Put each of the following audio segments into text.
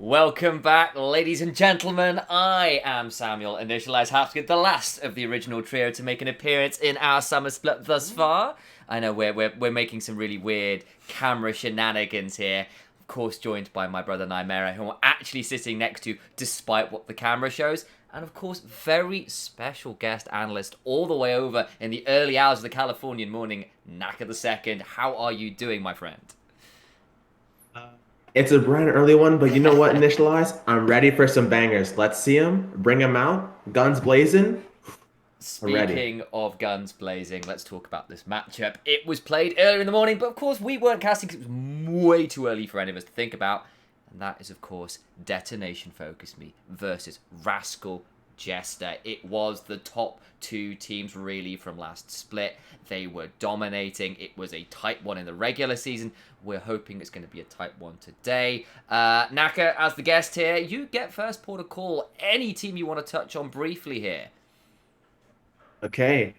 Welcome back, ladies and gentlemen. I am Samuel, Initialize Hapskin, the last of the original trio to make an appearance in our summer split thus far. I know we're making some really weird camera shenanigans here. Of course, joined by my brother Nymera, who I'm actually sitting next to, despite what the camera shows. And of course, very special guest analyst all the way over in the early hours of the Californian morning, Naka the Second. How are you doing, my friend? It's a bright early one, but you know what, Initialize? I'm ready for some bangers. Let's see them. Bring them out. Guns blazing. I'm ready. Speaking of guns blazing, let's talk about this matchup. It was played earlier in the morning, but of course we weren't casting because it was way too early for any of us to think about. And that is, of course, DetentioN FocusMe versus Rascal Jester. It was the top two teams, really, from last split. They were dominating. It was a tight one in the regular season. We're hoping it's going to be a tight one today. Naka, as the guest here, you get first port of call. Any team you want to touch on briefly here? Okay.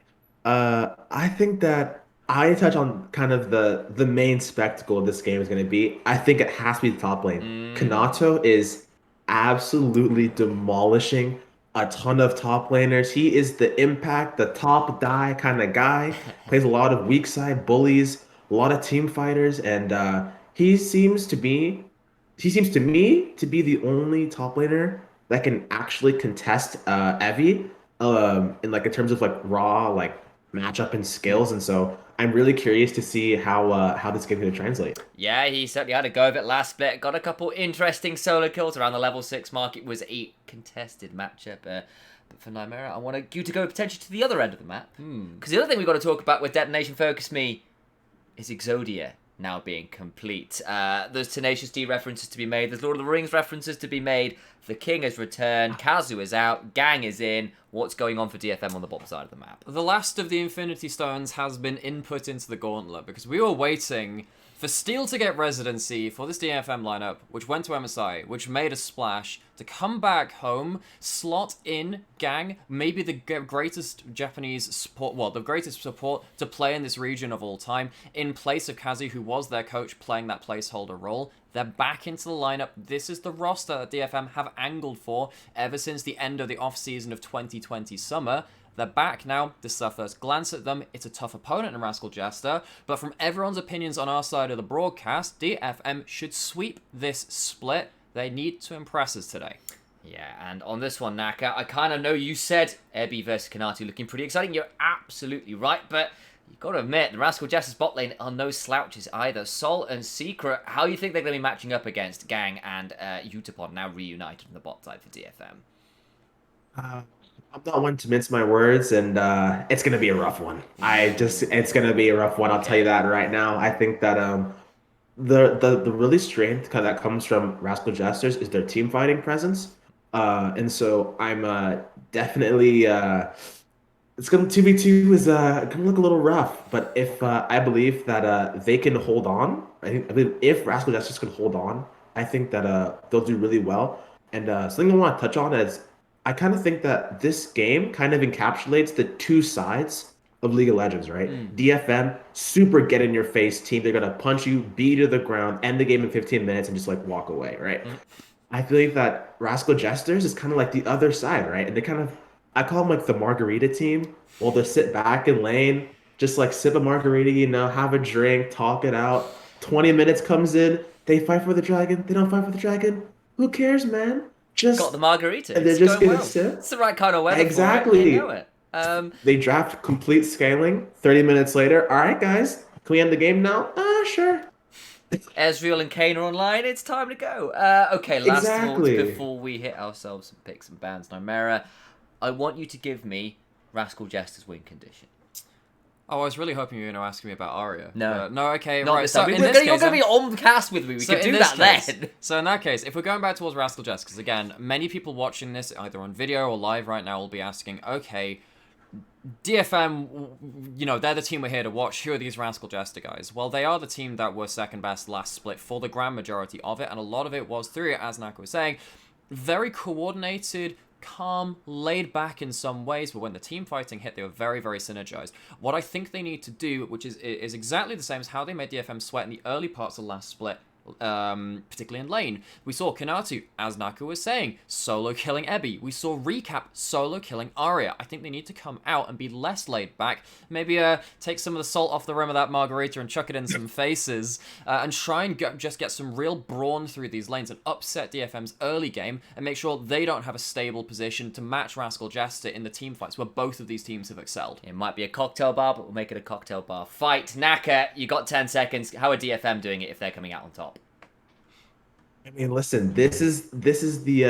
I think that I touch on kind of the main spectacle of this game is going to be. I think it has to be the top lane. Mm. Kanato is absolutely demolishing a ton of top laners. He is the impact, the top die kind of guy. Plays a lot of weak side bullies, a lot of team fighters, and he seems to be he seems to me to be the only top laner that can actually contest Evi in like in terms of like raw like matchup and skills. And so I'm really curious to see how this game is going to translate. Yeah, he certainly had a go of it last split. Got a couple interesting solo kills around the level 6 mark. It was a contested matchup. But for Nymera, I want you to go potentially to the other end of the map. Because the other thing we've got to talk about with DetentioN FocusMe is Exodia now being complete. There's Tenacious D references to be made. There's Lord of the Rings references to be made. The King has returned. Kazu is out. Gang is in. What's going on for DFM on the bottom side of the map? The last of the Infinity Stones has been input into the gauntlet because we were waiting for Steel to get residency for this DFM lineup, which went to MSI, which made a splash, to come back home, slot in Gang, maybe the greatest Japanese support, well, the greatest support to play in this region of all time, in place of Kazu, who was their coach, playing that placeholder role. They're back into the lineup. This is the roster that DFM have angled for ever since the end of the off-season of 2020 summer. They're back now. This is our first glance at them. It's a tough opponent in Rascal Jester, but from everyone's opinions on our side of the broadcast, DFM should sweep this split. They need to impress us today. Yeah, and on this one, Naka, I kind of know you said Ebi versus Kanatu looking pretty exciting. You're absolutely right, but you've got to admit, the Rascal Jester's bot lane are no slouches either. Sol and Secret, how do you think they're going to be matching up against Gang and Utapod, now reunited on the bot side for DFM? I'm not one to mince my words, and it's gonna be a rough one. It's gonna be a rough one. I'll tell you Okay. that right now. I think that the really strength that comes from Rascal Jesters is their team fighting presence. And so I'm definitely it's gonna 2v2 is gonna look a little rough. But if I believe that they can hold on, I believe if Rascal Jesters can hold on, I think that they'll do really well. And something I want to touch on is I kind of think that this game kind of encapsulates the two sides of League of Legends, right? Mm. DFM, super get in your face team. They're gonna punch you, beat you to the ground, end the game in 15 minutes, and just like walk away, right? Mm. I believe that Rascal Jesters is kind of like the other side, right? And they kind of, I call them like the margarita team. Well, they sit back in lane, just like sip a margarita, have a drink, talk it out. 20 minutes comes in, they fight for the dragon, they don't fight for the dragon. Who cares, man? Got the Just, margarita. and they're It's just going gonna well. sip. It's the right kind of weather for it. You know Exactly. it. They draft complete scaling. 30 minutes later, all right, guys, can we end the game now? Sure. Ezreal and Kane are online. It's time to go. Okay, last thoughts Exactly. before we hit ourselves some picks and bans. Nymera, I want you to give me Rascal Jester's win condition. Oh, I was really hoping you were going to ask me about Arya. No. No, okay, Not right. this So time. in this You're case, going to be on the cast with me. We So can in do this that case, then. so in that case, if we're going back towards Rascal Jester, because again, many people watching this either on video or live right now will be asking, okay, DFM, they're the team we're here to watch. Who are these Rascal Jester guys? Well, they are the team that were second best last split for the grand majority of it, and a lot of it was through, as Naka was saying, very coordinated, calm, laid back in some ways, but when the team fighting hit, they were very, very synergized. What I think they need to do, which is exactly the same as how they made DFM sweat in the early parts of last split, particularly in lane. We saw Kanatu, as Naka was saying, solo killing Ebby. We saw Recap solo killing Arya. I think they need to come out and be less laid back. Maybe take some of the salt off the rim of that margarita and chuck it in some faces, and try and just get some real brawn through these lanes and upset DFM's early game and make sure they don't have a stable position to match Rascal Jester in the team fights where both of these teams have excelled. It might be a cocktail bar, but we'll make it a cocktail bar fight. Naka, you got 10 seconds. How are DFM doing it if they're coming out on top? I mean, listen, this is the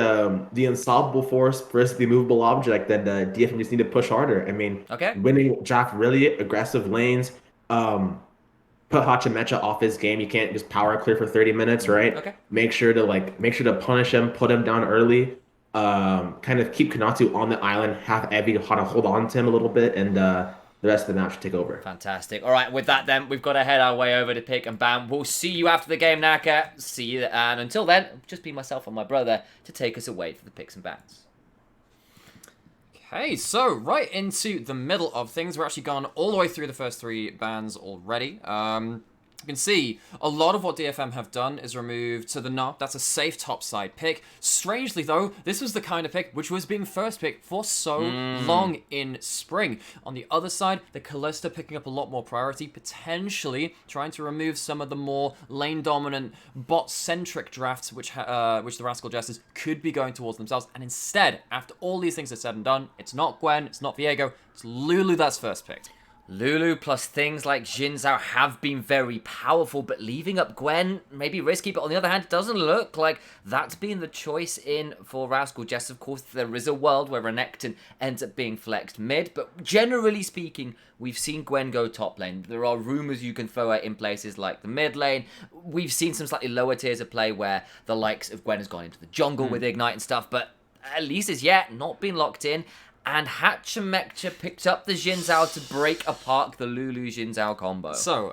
unstoppable force versus the immovable object that DFM just need to push harder. I mean, Okay. winning draft really aggressive lanes, put Hachimecha off his game. You can't just power clear for 30 minutes, right? Okay. Make sure to punish him, put him down early. Kind of keep Kanatu on the island, have Evie kind of hold on to him a little bit, and the rest of the match should take over. Fantastic. All right, with that then, we've got to head our way over to pick and ban. We'll see you after the game, Naka. See you, and until then, just be myself and my brother to take us away for the picks and bans. Okay, so right into the middle of things. We're actually gone all the way through the first 3 bans already. You can see a lot of what DFM have done is removed to the knob. That's a safe topside pick. Strangely, though, this was the kind of pick which was being first pick for so long in spring. On the other side, the Callista picking up a lot more priority, potentially trying to remove some of the more lane-dominant, bot-centric drafts which the Rascal Jesters could be going towards themselves. And instead, after all these things are said and done, it's not Gwen, it's not Viego, it's Lulu that's first picked. Lulu plus things like Xin Zhao have been very powerful, but leaving up Gwen may be risky, but on the other hand, it doesn't look like that's been the choice in for Rascal Jester. Of course, there is a world where Renekton ends up being flexed mid, but generally speaking, we've seen Gwen go top lane. There are rumours you can throw her in places like the mid lane. We've seen some slightly lower tiers of play where the likes of Gwen has gone into the jungle with Ignite and stuff, but at least as yet, not been locked in. And Hachimecha picked up the Xin Zhao to break apart the Lulu Xin Zhao combo. So,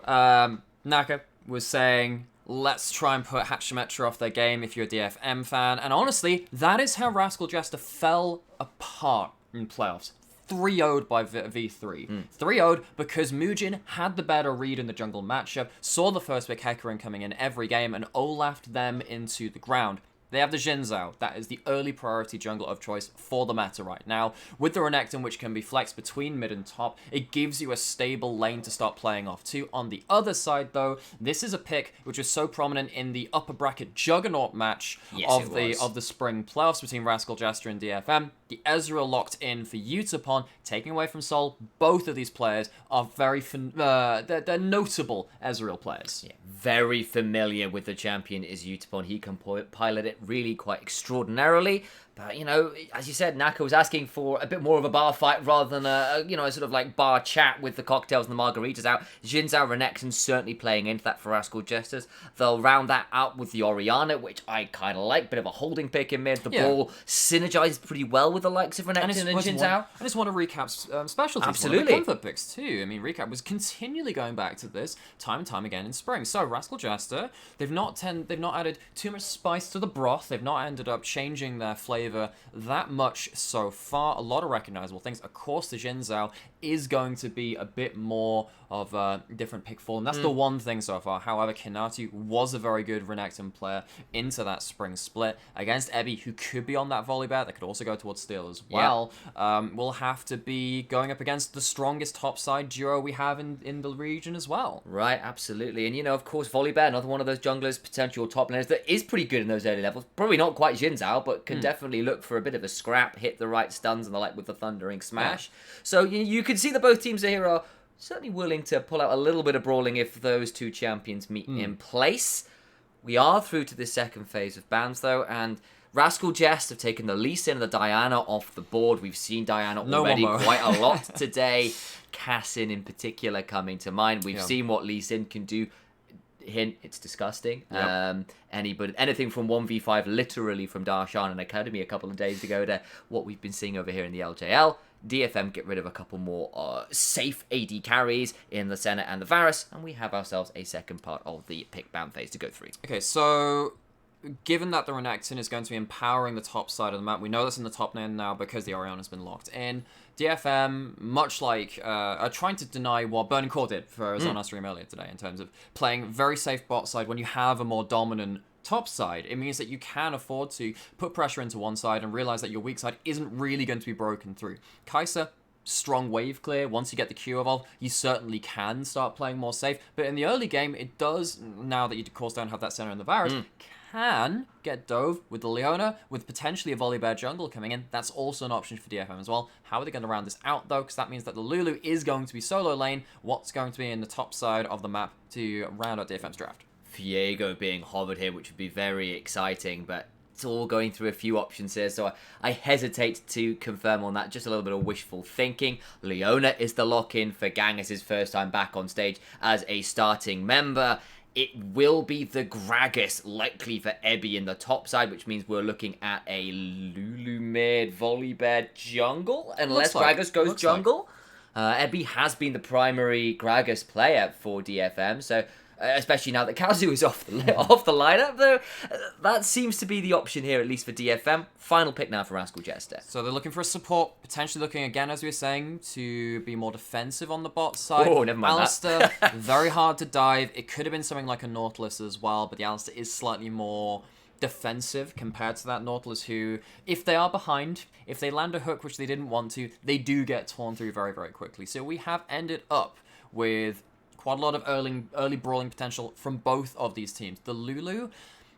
Naka was saying, let's try and put Hachimecha off their game if you're a DFM fan. And honestly, that is how Rascal Jester fell apart in playoffs. 3-0'd by V3. 3-0'd because Muujin had the better read in the jungle matchup, saw the first pick Hecarim coming in every game, and Olaf'd them into the ground. They have the Xin Zhao. That is the early priority jungle of choice for the meta right now. With the Renekton, which can be flexed between mid and top, it gives you a stable lane to start playing off to. On the other side, though, this is a pick which was so prominent in the upper bracket juggernaut match of the spring playoffs between Rascal Jester and DFM. The Ezreal locked in for Utapon, taking away from Sol. Both of these players are very they're notable Ezreal players. Yeah, very familiar with the champion is Utapon. He can pilot it really quite extraordinarily. But, you know, as you said, Naka was asking for a bit more of a bar fight rather than a sort of like bar chat with the cocktails and the margaritas out. Xin Zhao Renekton certainly playing into that for Rascal Jesters. They'll round that out with the Orianna, which I kind of like. Bit of a holding pick in mid. The ball synergized pretty well with the likes of Renekton and Xin Zhao. I just want to recap specialties. Absolutely. Comfort picks too. I mean, Recap was continually going back to this time and time again in spring. So Rascal Jester, they've not added too much spice to the broth. They've not ended up changing their flavor that much so far. A lot of recognizable things. Of course, the Xin Zhao is going to be a bit more of a different pick for them. That's the one thing so far. However, Kanatu was a very good Renekton player into that spring split against Ebby, who could be on that volley bet. That could also go towards Steel as well. Will have to be going up against the strongest topside duo we have in the region as well. Right, absolutely. And, of course, Volibear, another one of those junglers, potential top laners that is pretty good in those early levels. Probably not quite Xin Zhao, but can definitely look for a bit of a scrap, hit the right stuns and the like with the Thundering Smash. Yeah. So you can see that both teams here are certainly willing to pull out a little bit of brawling if those two champions meet in place. We are through to the second phase of bans, though, and Rascal Jest have taken the Lee Sin and the Diana off the board. We've seen Diana already quite a lot today. Cassin in particular coming to mind. We've seen what Lee Sin can do. Hint, it's disgusting. Anything from 1v5 literally from Darshan and Academy a couple of days ago to what we've been seeing over here in the LJL. DFM get rid of a couple more safe AD carries in the Senna and the Varus, and we have ourselves a second part of the pick ban phase to go through. Okay, so given that the Renekton is going to be empowering the top side of the map, we know that's in the top lane now because the Orianna has been locked in. DFM, much like are trying to deny what Burning Core did for us on our stream earlier today in terms of playing very safe bot side when you have a more dominant top side. It means that you can afford to put pressure into one side and realize that your weak side isn't really going to be broken through. Kai'Sa, strong wave clear. Once you get the Q evolve, you certainly can start playing more safe. But in the early game, it does, now that you of course don't have that center in the Varus, can get dove with the Leona, with potentially a Volibear jungle coming in. That's also an option for DFM as well. How are they going to round this out though? Because that means that the Lulu is going to be solo lane. What's going to be in the top side of the map to round out DFM's draft? Viego being hovered here, which would be very exciting, but it's all going through a few options here, so I hesitate to confirm on that. Just a little bit of wishful thinking. Leona is the lock-in for Gangus' first time back on stage as a starting member. It will be the Gragas, likely for Ebby in the top side, which means we're looking at a Lulu mid Volibear jungle, unless Gragas goes jungle. Ebby has been the primary Gragas player for DFM, so especially now that Kazu is off the lineup, though, that seems to be the option here, at least for DFM. Final pick now for Rascal Jester. So they're looking for a support, potentially looking again, as we were saying, to be more defensive on the bot side. Oh, never mind Alistair, very hard to dive. It could have been something like a Nautilus as well, but the Alistair is slightly more defensive compared to that Nautilus, who, if they are behind, if they land a hook, which they didn't want to, they do get torn through very, very quickly. So we have ended up with quite a lot of early brawling potential from both of these teams. The Lulu,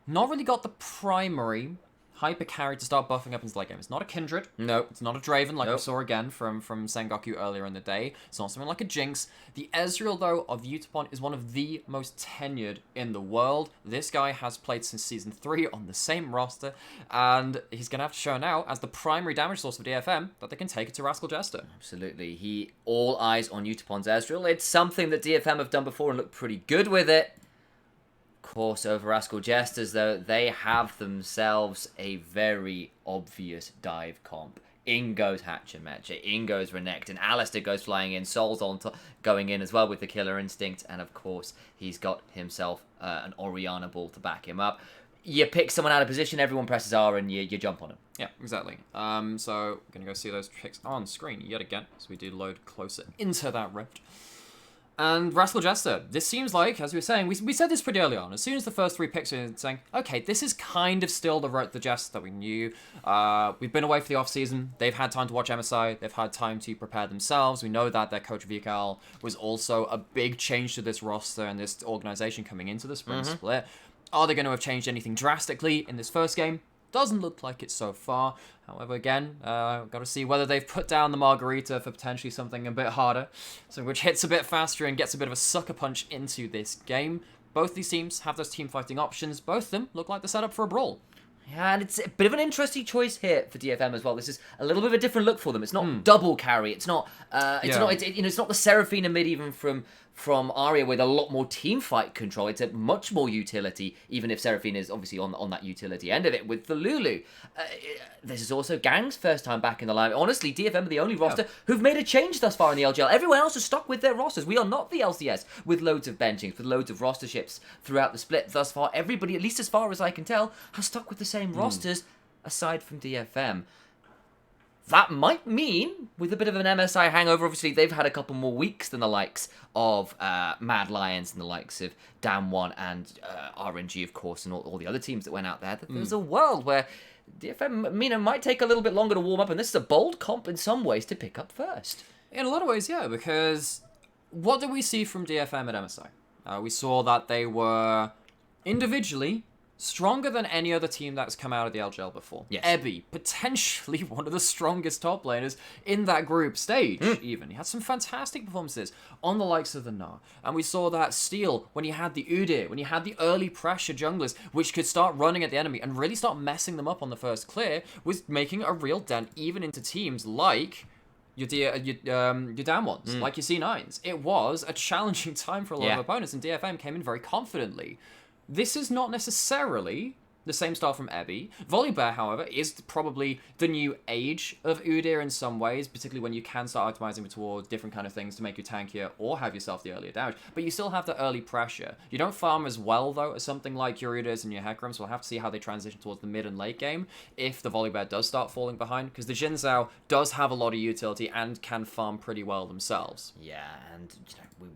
not really got the primary hyper carry to start buffing up into the late game. It's not a Kindred. No. It's not a Draven like we saw again from Sengoku earlier in the day. It's not something like a Jinx. The Ezreal, though, of Utapon is one of the most tenured in the world. This guy has played since Season 3 on the same roster, and he's going to have to show now, as the primary damage source for DFM, that they can take it to Rascal Jester. Absolutely. All eyes on Utapon's Ezreal. It's something that DFM have done before and looked pretty good with it. Course, over Rascal Jesters, though, they have themselves a very obvious dive comp. In goes Hatchet-Matcher, in goes Renekton, Alistair goes flying in, Soul's on going in as well with the Killer Instinct, and of course, he's got himself an Orianna ball to back him up. You pick someone out of position, everyone presses R, and you jump on him. Yeah, exactly. So, we're going to go see those picks on screen yet again, as we do load closer into that rift. And Rascal Jester, this seems like, as we were saying, we said this pretty early on. As soon as the first three picks were saying, okay, this is kind of still the Jester that we knew. We've been away for the off-season. They've had time to watch MSI. They've had time to prepare themselves. We know that their coach, Vikal, was also a big change to this roster and this organization coming into the spring split. Are they going to have changed anything drastically in this first game? Doesn't look like it so far. However, again, got to see whether they've put down the margarita for potentially something a bit harder, something which hits a bit faster and gets a bit of a sucker punch into this game. Both these teams have those team fighting options. Both of them look like they're set up for a brawl. Yeah, and it's a bit of an interesting choice here for DFM as well. This is a little bit of a different look for them. It's not double carry. It's not. It's not the Seraphina mid even from Arya with a lot more team fight control. It's a much more utility, even if Seraphina is obviously on that utility end of it with the Lulu. This is also Gang's first time back in the line. Honestly, DFM are the only roster who've made a change thus far in the LJL. Everyone else is stuck with their rosters. We are not the LCS with loads of benchings, with loads of roster ships throughout the split thus far. Everybody, at least as far as I can tell, has stuck with the same rosters aside from DFM. That might mean, with a bit of an MSI hangover, obviously they've had a couple more weeks than the likes of Mad Lions and the likes of Damwon and RNG, of course, and all the other teams that went out there. That there's a world where DFM might take a little bit longer to warm up, and this is a bold comp in some ways to pick up first. In a lot of ways, yeah, because what did we see from DFM at MSI? We saw that they were individually stronger than any other team that's come out of the LJL before. Yes. Ebby, potentially one of the strongest top laners in that group stage, even. He had some fantastic performances on the likes of the Gnar. And we saw that Steel, when you had the Udyr, when you had the early pressure junglers, which could start running at the enemy and really start messing them up on the first clear, was making a real dent even into teams like your Damwons, like your C9s. It was a challenging time for a lot of opponents, and DFM came in very confidently. This is not necessarily the same style from Ebby. Volibear, however, is probably the new age of Udyr in some ways, particularly when you can start optimizing towards different kind of things to make you tankier or have yourself the earlier damage. But you still have the early pressure. You don't farm as well, though, as something like your Udyrs and your Hecarim, so we'll have to see how they transition towards the mid and late game if the Volibear does start falling behind, because the Xin Zhao does have a lot of utility and can farm pretty well themselves. Yeah, and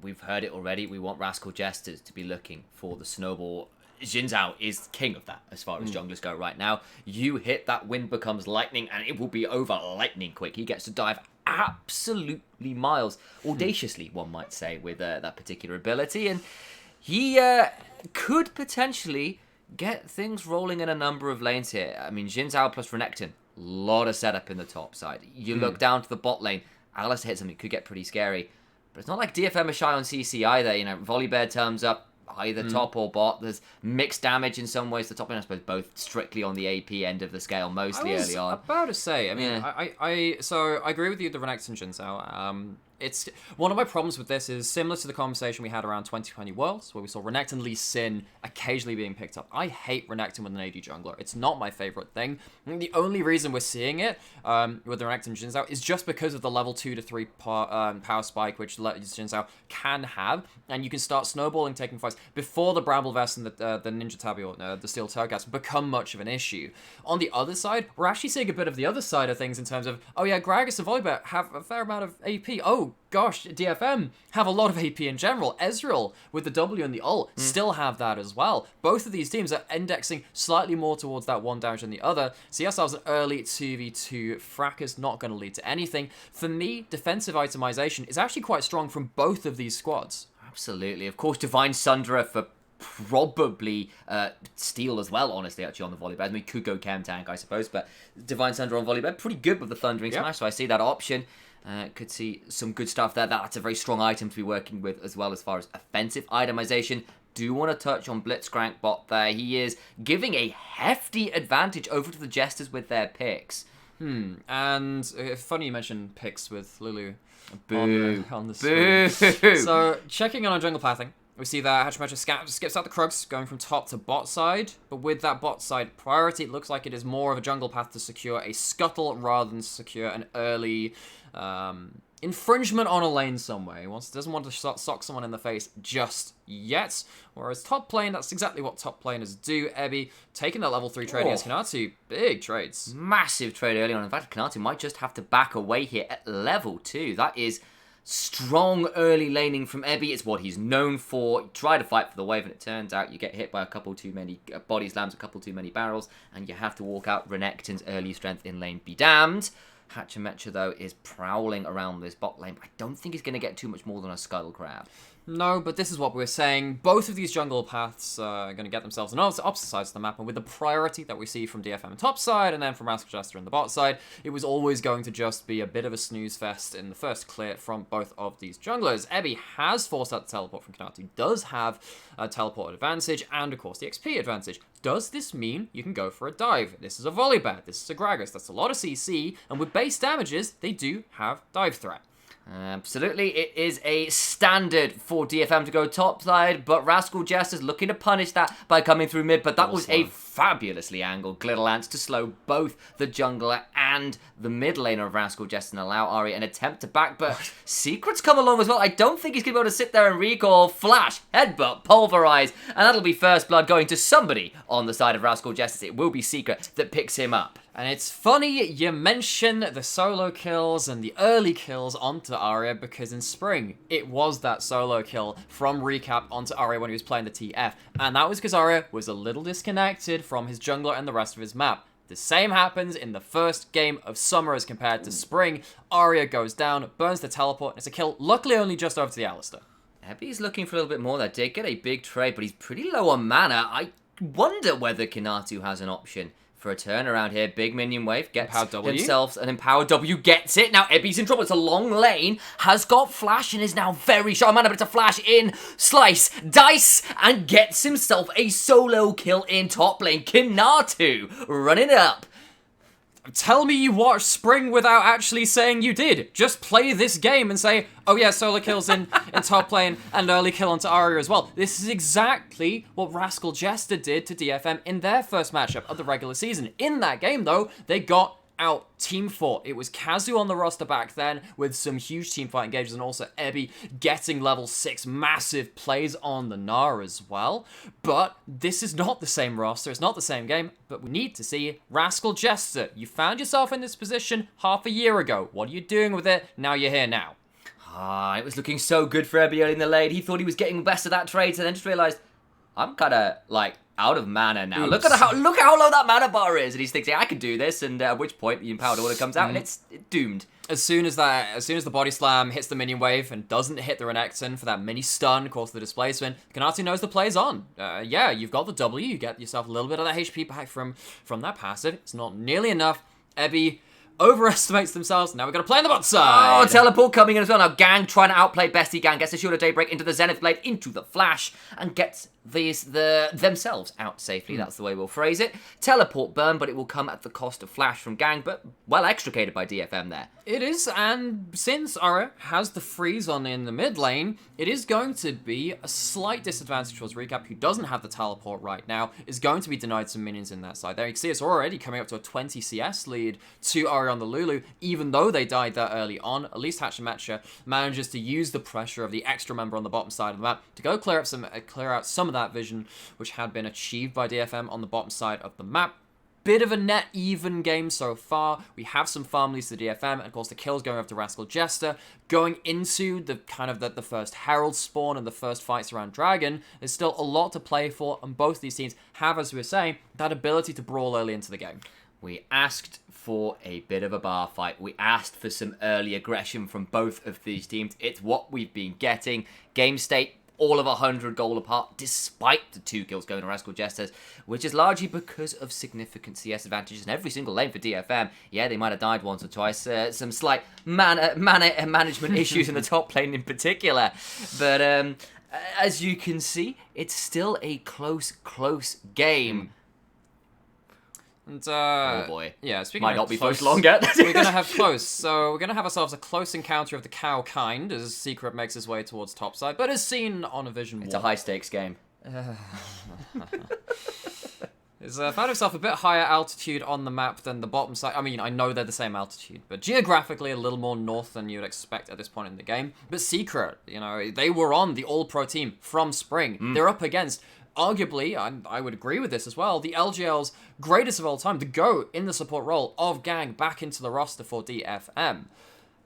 we've heard it already. We want Rascal Jesters to be looking for the snowball. Xin Zhao is king of that as far as junglers go right now. You hit that wind becomes lightning and it will be over lightning quick. He gets to dive absolutely miles, audaciously one might say, with that particular ability, and he could potentially get things rolling in a number of lanes here. I mean, Xin Zhao plus Renekton, lot of setup in the top side. You look down to the bot lane, Alistair hits him, it could get pretty scary, but it's not like DFM is shy on CC either. Volibear turns up either top or bot. There's mixed damage in some ways. The top lane, I suppose, both strictly on the AP end of the scale, mostly early on. About to say, I mean, so I agree with you, the Renekton Xin Zhao. It's one of my problems with this is similar to the conversation we had around 2020 Worlds, where we saw Renekton Lee Sin occasionally being picked up. I hate Renekton with an AD jungler. It's not my favorite thing. I mean, the only reason we're seeing it with the Renekton Xin Zhao is just because of the level 2 to 3 power spike, which Xin Zhao can have, and you can start snowballing, taking fights before the Bramble Vest and the Ninja Tabi or the Steel Turgas become much of an issue. On the other side, we're actually seeing a bit of the other side of things in terms of, oh yeah, Gragas and Volibear have a fair amount of AP. Oh gosh, DFM have a lot of AP in general. Ezreal with the W and the ult still have that as well. Both of these teams are indexing slightly more towards that one damage than the other. See ourselves an early 2v2 fracas, not going to lead to anything. For me, defensive itemization is actually quite strong from both of these squads. Absolutely. Of course, Divine Sunderer for probably steal as well, honestly, actually, on the Volibear. I mean, could go Chem Tank, I suppose, but Divine Sunderer on Volibear, pretty good with the Thundering Smash, so I see that option. Could see some good stuff there. That's a very strong item to be working with as well as far as offensive itemization. Do want to touch on Blitzcrank bot there. He is giving a hefty advantage over to the Jesters with their picks. And funny you mentioned picks with Lulu Boo. on the Boo. screen. So checking in on jungle pathing, we see that Hachimetra skips out the Krugs, going from top to bot side, but with that bot side priority, it looks like it is more of a jungle path to secure a scuttle rather than secure an early infringement on a lane somewhere. He doesn't want to sock someone in the face just yet. Whereas top lane, that's exactly what top laners do. Ebby taking that level 3 trade against Kanatu. Big trades. Massive trade early on. In fact, Kanatu might just have to back away here at level 2. That is strong early laning from Ebby. It's what he's known for. Try to fight for the wave, and it turns out you get hit by a couple too many body slams, a couple too many barrels, and you have to walk out. Renekton's early strength in lane be damned. Hachimetra, though, is prowling around this bot lane. I don't think he's going to get too much more than a Scuttle Crab. No, but this is what we're saying. Both of these jungle paths are going to get themselves on opposite sides of the map, and with the priority that we see from DFM on top side and then from Rascal Jester on the bot side, it was always going to just be a bit of a snooze fest in the first clear from both of these junglers. Ebby has forced out the teleport from Kanatu, does have a teleport advantage, and of course the XP advantage. Does this mean you can go for a dive? This is a Volibear, this is a Gragas, that's a lot of CC, and with base damages, they do have dive threat. Absolutely, it is a standard for DFM to go top side, but Rascal Jester's looking to punish that by coming through mid, but that was a fabulously angled Glitter Lance to slow both the jungler and the mid laner of Rascal Jester and allow Ari an attempt to back, but Secret's come along as well. I don't think he's going to be able to sit there and recall, flash, headbutt, pulverize, and that'll be first blood going to somebody on the side of Rascal Jester. It will be Secret that picks him up. And it's funny you mention the solo kills and the early kills onto Arya, because in spring, it was that solo kill from Recap onto Arya when he was playing the TF. And that was because Arya was a little disconnected from his jungler and the rest of his map. The same happens in the first game of summer as compared to spring. Arya goes down, burns the teleport, and it's a kill, luckily only just over to the Alistair. Ebby's looking for a little bit more there. Did get a big trade, but he's pretty low on mana. I wonder whether Kanatu has an option for a turnaround here. Big minion wave, gets himself an empowered W, gets it. Now Ebby's in trouble. It's a long lane, has got flash and is now very short of mana, but it's a flash in, slice, dice, and gets himself a solo kill in top lane. Kanatu running it up. Tell me you watched Spring without actually saying you did. Just play this game and say, oh yeah, solo kills in top lane and early kill onto Arya as well. This is exactly what Rascal Jester did to DFM in their first matchup of the regular season. In that game, though, they got out team fought. It was Kazu on the roster back then with some huge team fight engages, and also Ebby getting level 6 massive plays on the Gnar as well. But this is not the same roster, it's not the same game, but we need to see Rascal Jester. You found yourself in this position half a year ago. What are you doing with it? Now you're here now. It was looking so good for Ebby early in the lane. He thought he was getting the best of that trade, and then just realised, I'm kind of, like, out of mana now. Oops. Look how low that mana bar is. And he's thinking, I can do this. And at which point, the Empowered Order comes out, and it's doomed. As soon as the body slam hits the minion wave and doesn't hit the Renekton for that mini stun, of course the displacement, Kanatu knows the play's on. Yeah, you've got the W, you get yourself a little bit of that HP back from that passive. It's not nearly enough. Ebby overestimates themselves. Now we're going to play on the bot side. Oh, teleport coming in as well. Now Gang trying to outplay Bestie. Gang gets a Shield of Daybreak into the Zenith Blade, into the Flash, and gets themselves out safely. That's the way we'll phrase it. Teleport burn, but it will come at the cost of Flash from Gang, but well extricated by DFM there. It is, and since Aura has the freeze on in the mid lane, it is going to be a slight disadvantage towards Recap, who doesn't have the teleport right now, is going to be denied some minions in that side. There you can see it's already coming up to a 20 CS lead to Aura on the Lulu, even though they died that early on. At least Hatchemetcha manages to use the pressure of the extra member on the bottom side of the map to go clear out some of that vision, which had been achieved by DFM on the bottom side of the map. Bit of a net even game so far. We have some farm leads to DFM, and of course the kills going over to Rascal Jester. Going into the the first Herald spawn and the first fights around Dragon, there's still a lot to play for, and both these teams have, as we were saying, that ability to brawl early into the game. We asked for a bit of a bar fight. We asked for some early aggression from both of these teams. It's what we've been getting. Game state, all of 100 goal apart, despite the 2 kills going to Rascal Jesters, which is largely because of significant CS advantages in every single lane for DFM. Yeah, they might have died once or twice. Some slight mana management issues in the top lane in particular. But as you can see, it's still a close game. And, oh boy. Yeah, speaking Might of not be close, close long yet. we're going to have close. So we're going to have ourselves a close encounter of the cow kind as Secret makes his way towards topside, but is seen on a vision It's wall. a high-stakes game. He's found himself a bit higher altitude on the map than the bottom side. I mean, I know they're the same altitude, but geographically a little more north than you'd expect at this point in the game. But Secret, they were on the All-Pro team from Spring. They're up against, arguably, I would agree with this as well, the LJL's greatest of all time to go in the support role of Gang back into the roster for DFM.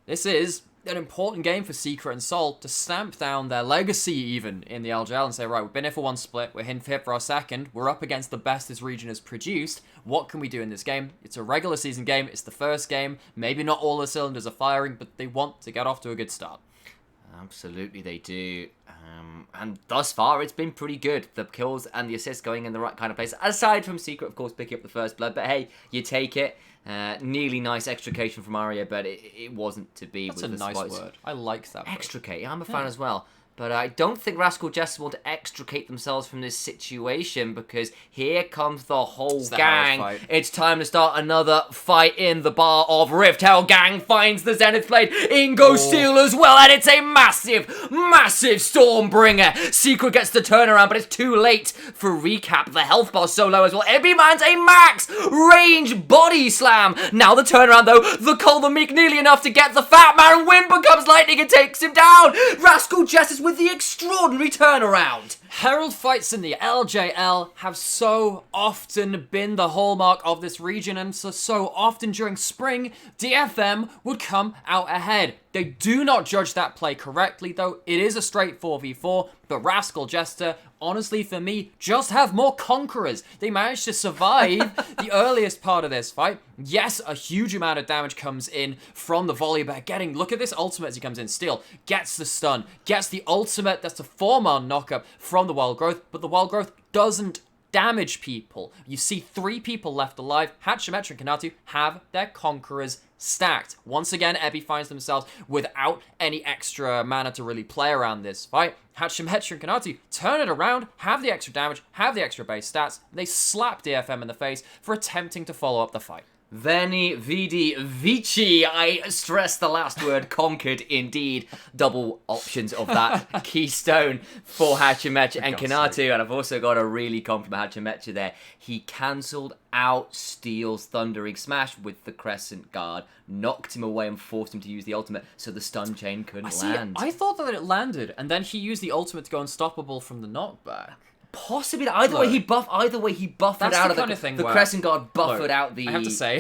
This is an important game for Secret and Sol to stamp down their legacy even in the LJL and say, right, we've been here for one split, we're here for our second, we're up against the best this region has produced. What can we do in this game? It's a regular season game, it's the first game, maybe not all the cylinders are firing, but they want to get off to a good start. Absolutely they do. And thus far, it's been pretty good. The kills and the assists going in the right kind of place. Aside from Secret, of course, picking up the first blood. But hey, you take it. Nearly nice extrication from Arya, but it wasn't to be. That's a nice word. I like that word. Extricate. I'm a fan as well. But I don't think Rascal Jester want to extricate themselves from this situation, because here comes the whole gang. It's time to start another fight in the bar of Rift. Hell, Gang finds the Zenith Blade. In goes Steel as well, and it's a massive Stormbringer. Secret gets the turnaround, but it's too late for Recap. The health bar so low as well. Every man's a max range body slam. Now the turnaround though. The Cull the Meek nearly enough to get the Fat Man. Wind becomes lightning and takes him down. Rascal Jester's with the extraordinary turnaround. Herald fights in the LJL have so often been the hallmark of this region, and so often during Spring, DFM would come out ahead. They do not judge that play correctly, though. It is a straight 4v4, but Rascal Jester, honestly for me, just have more conquerors. They managed to survive the earliest part of this fight. Yes, a huge amount of damage comes in from the volley, but look at this ultimate as he comes in. Steel gets the stun, gets the ultimate, that's a 4-man knockup from the Wild Growth, but the Wild Growth doesn't damage people. You see 3 people left alive. Hatchemetcha and Kanatu have their conquerors stacked. Once again, Ebby finds themselves without any extra mana to really play around this fight. Hatchemetcha and Kanatu turn it around, have the extra damage, have the extra base stats. They slap DFM in the face for attempting to follow up the fight. Veni, Vidi, Vici. I stress the last word, conquered indeed. Double options of that keystone for Hachimecha and Kanatu. And I've also got a really compliment Hachimecha there. He cancelled out Steel's Thundering Smash with the Crescent Guard, knocked him away and forced him to use the ultimate, so the stun chain couldn't land. I thought that it landed, and then he used the ultimate to go unstoppable from the knockback. Possibly. Either way he buffered That's out the of kind of thing the where- Crescent Guard buffered out the... I have to say,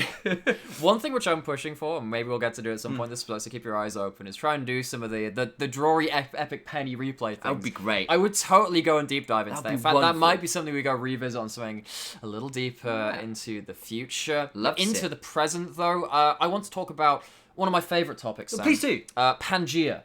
one thing which I'm pushing for, and maybe we'll get to do at some point this split, so keep your eyes open, is try and do some of the drawy epic penny replay things. That would be great. I would totally go and deep dive into that. That'd In be fact, that wonderful. might be something we go revisit on something a little deeper into the future. Love to see into it. the present, though, I want to talk about one of my favourite topics. Sam. Please do. Pangea.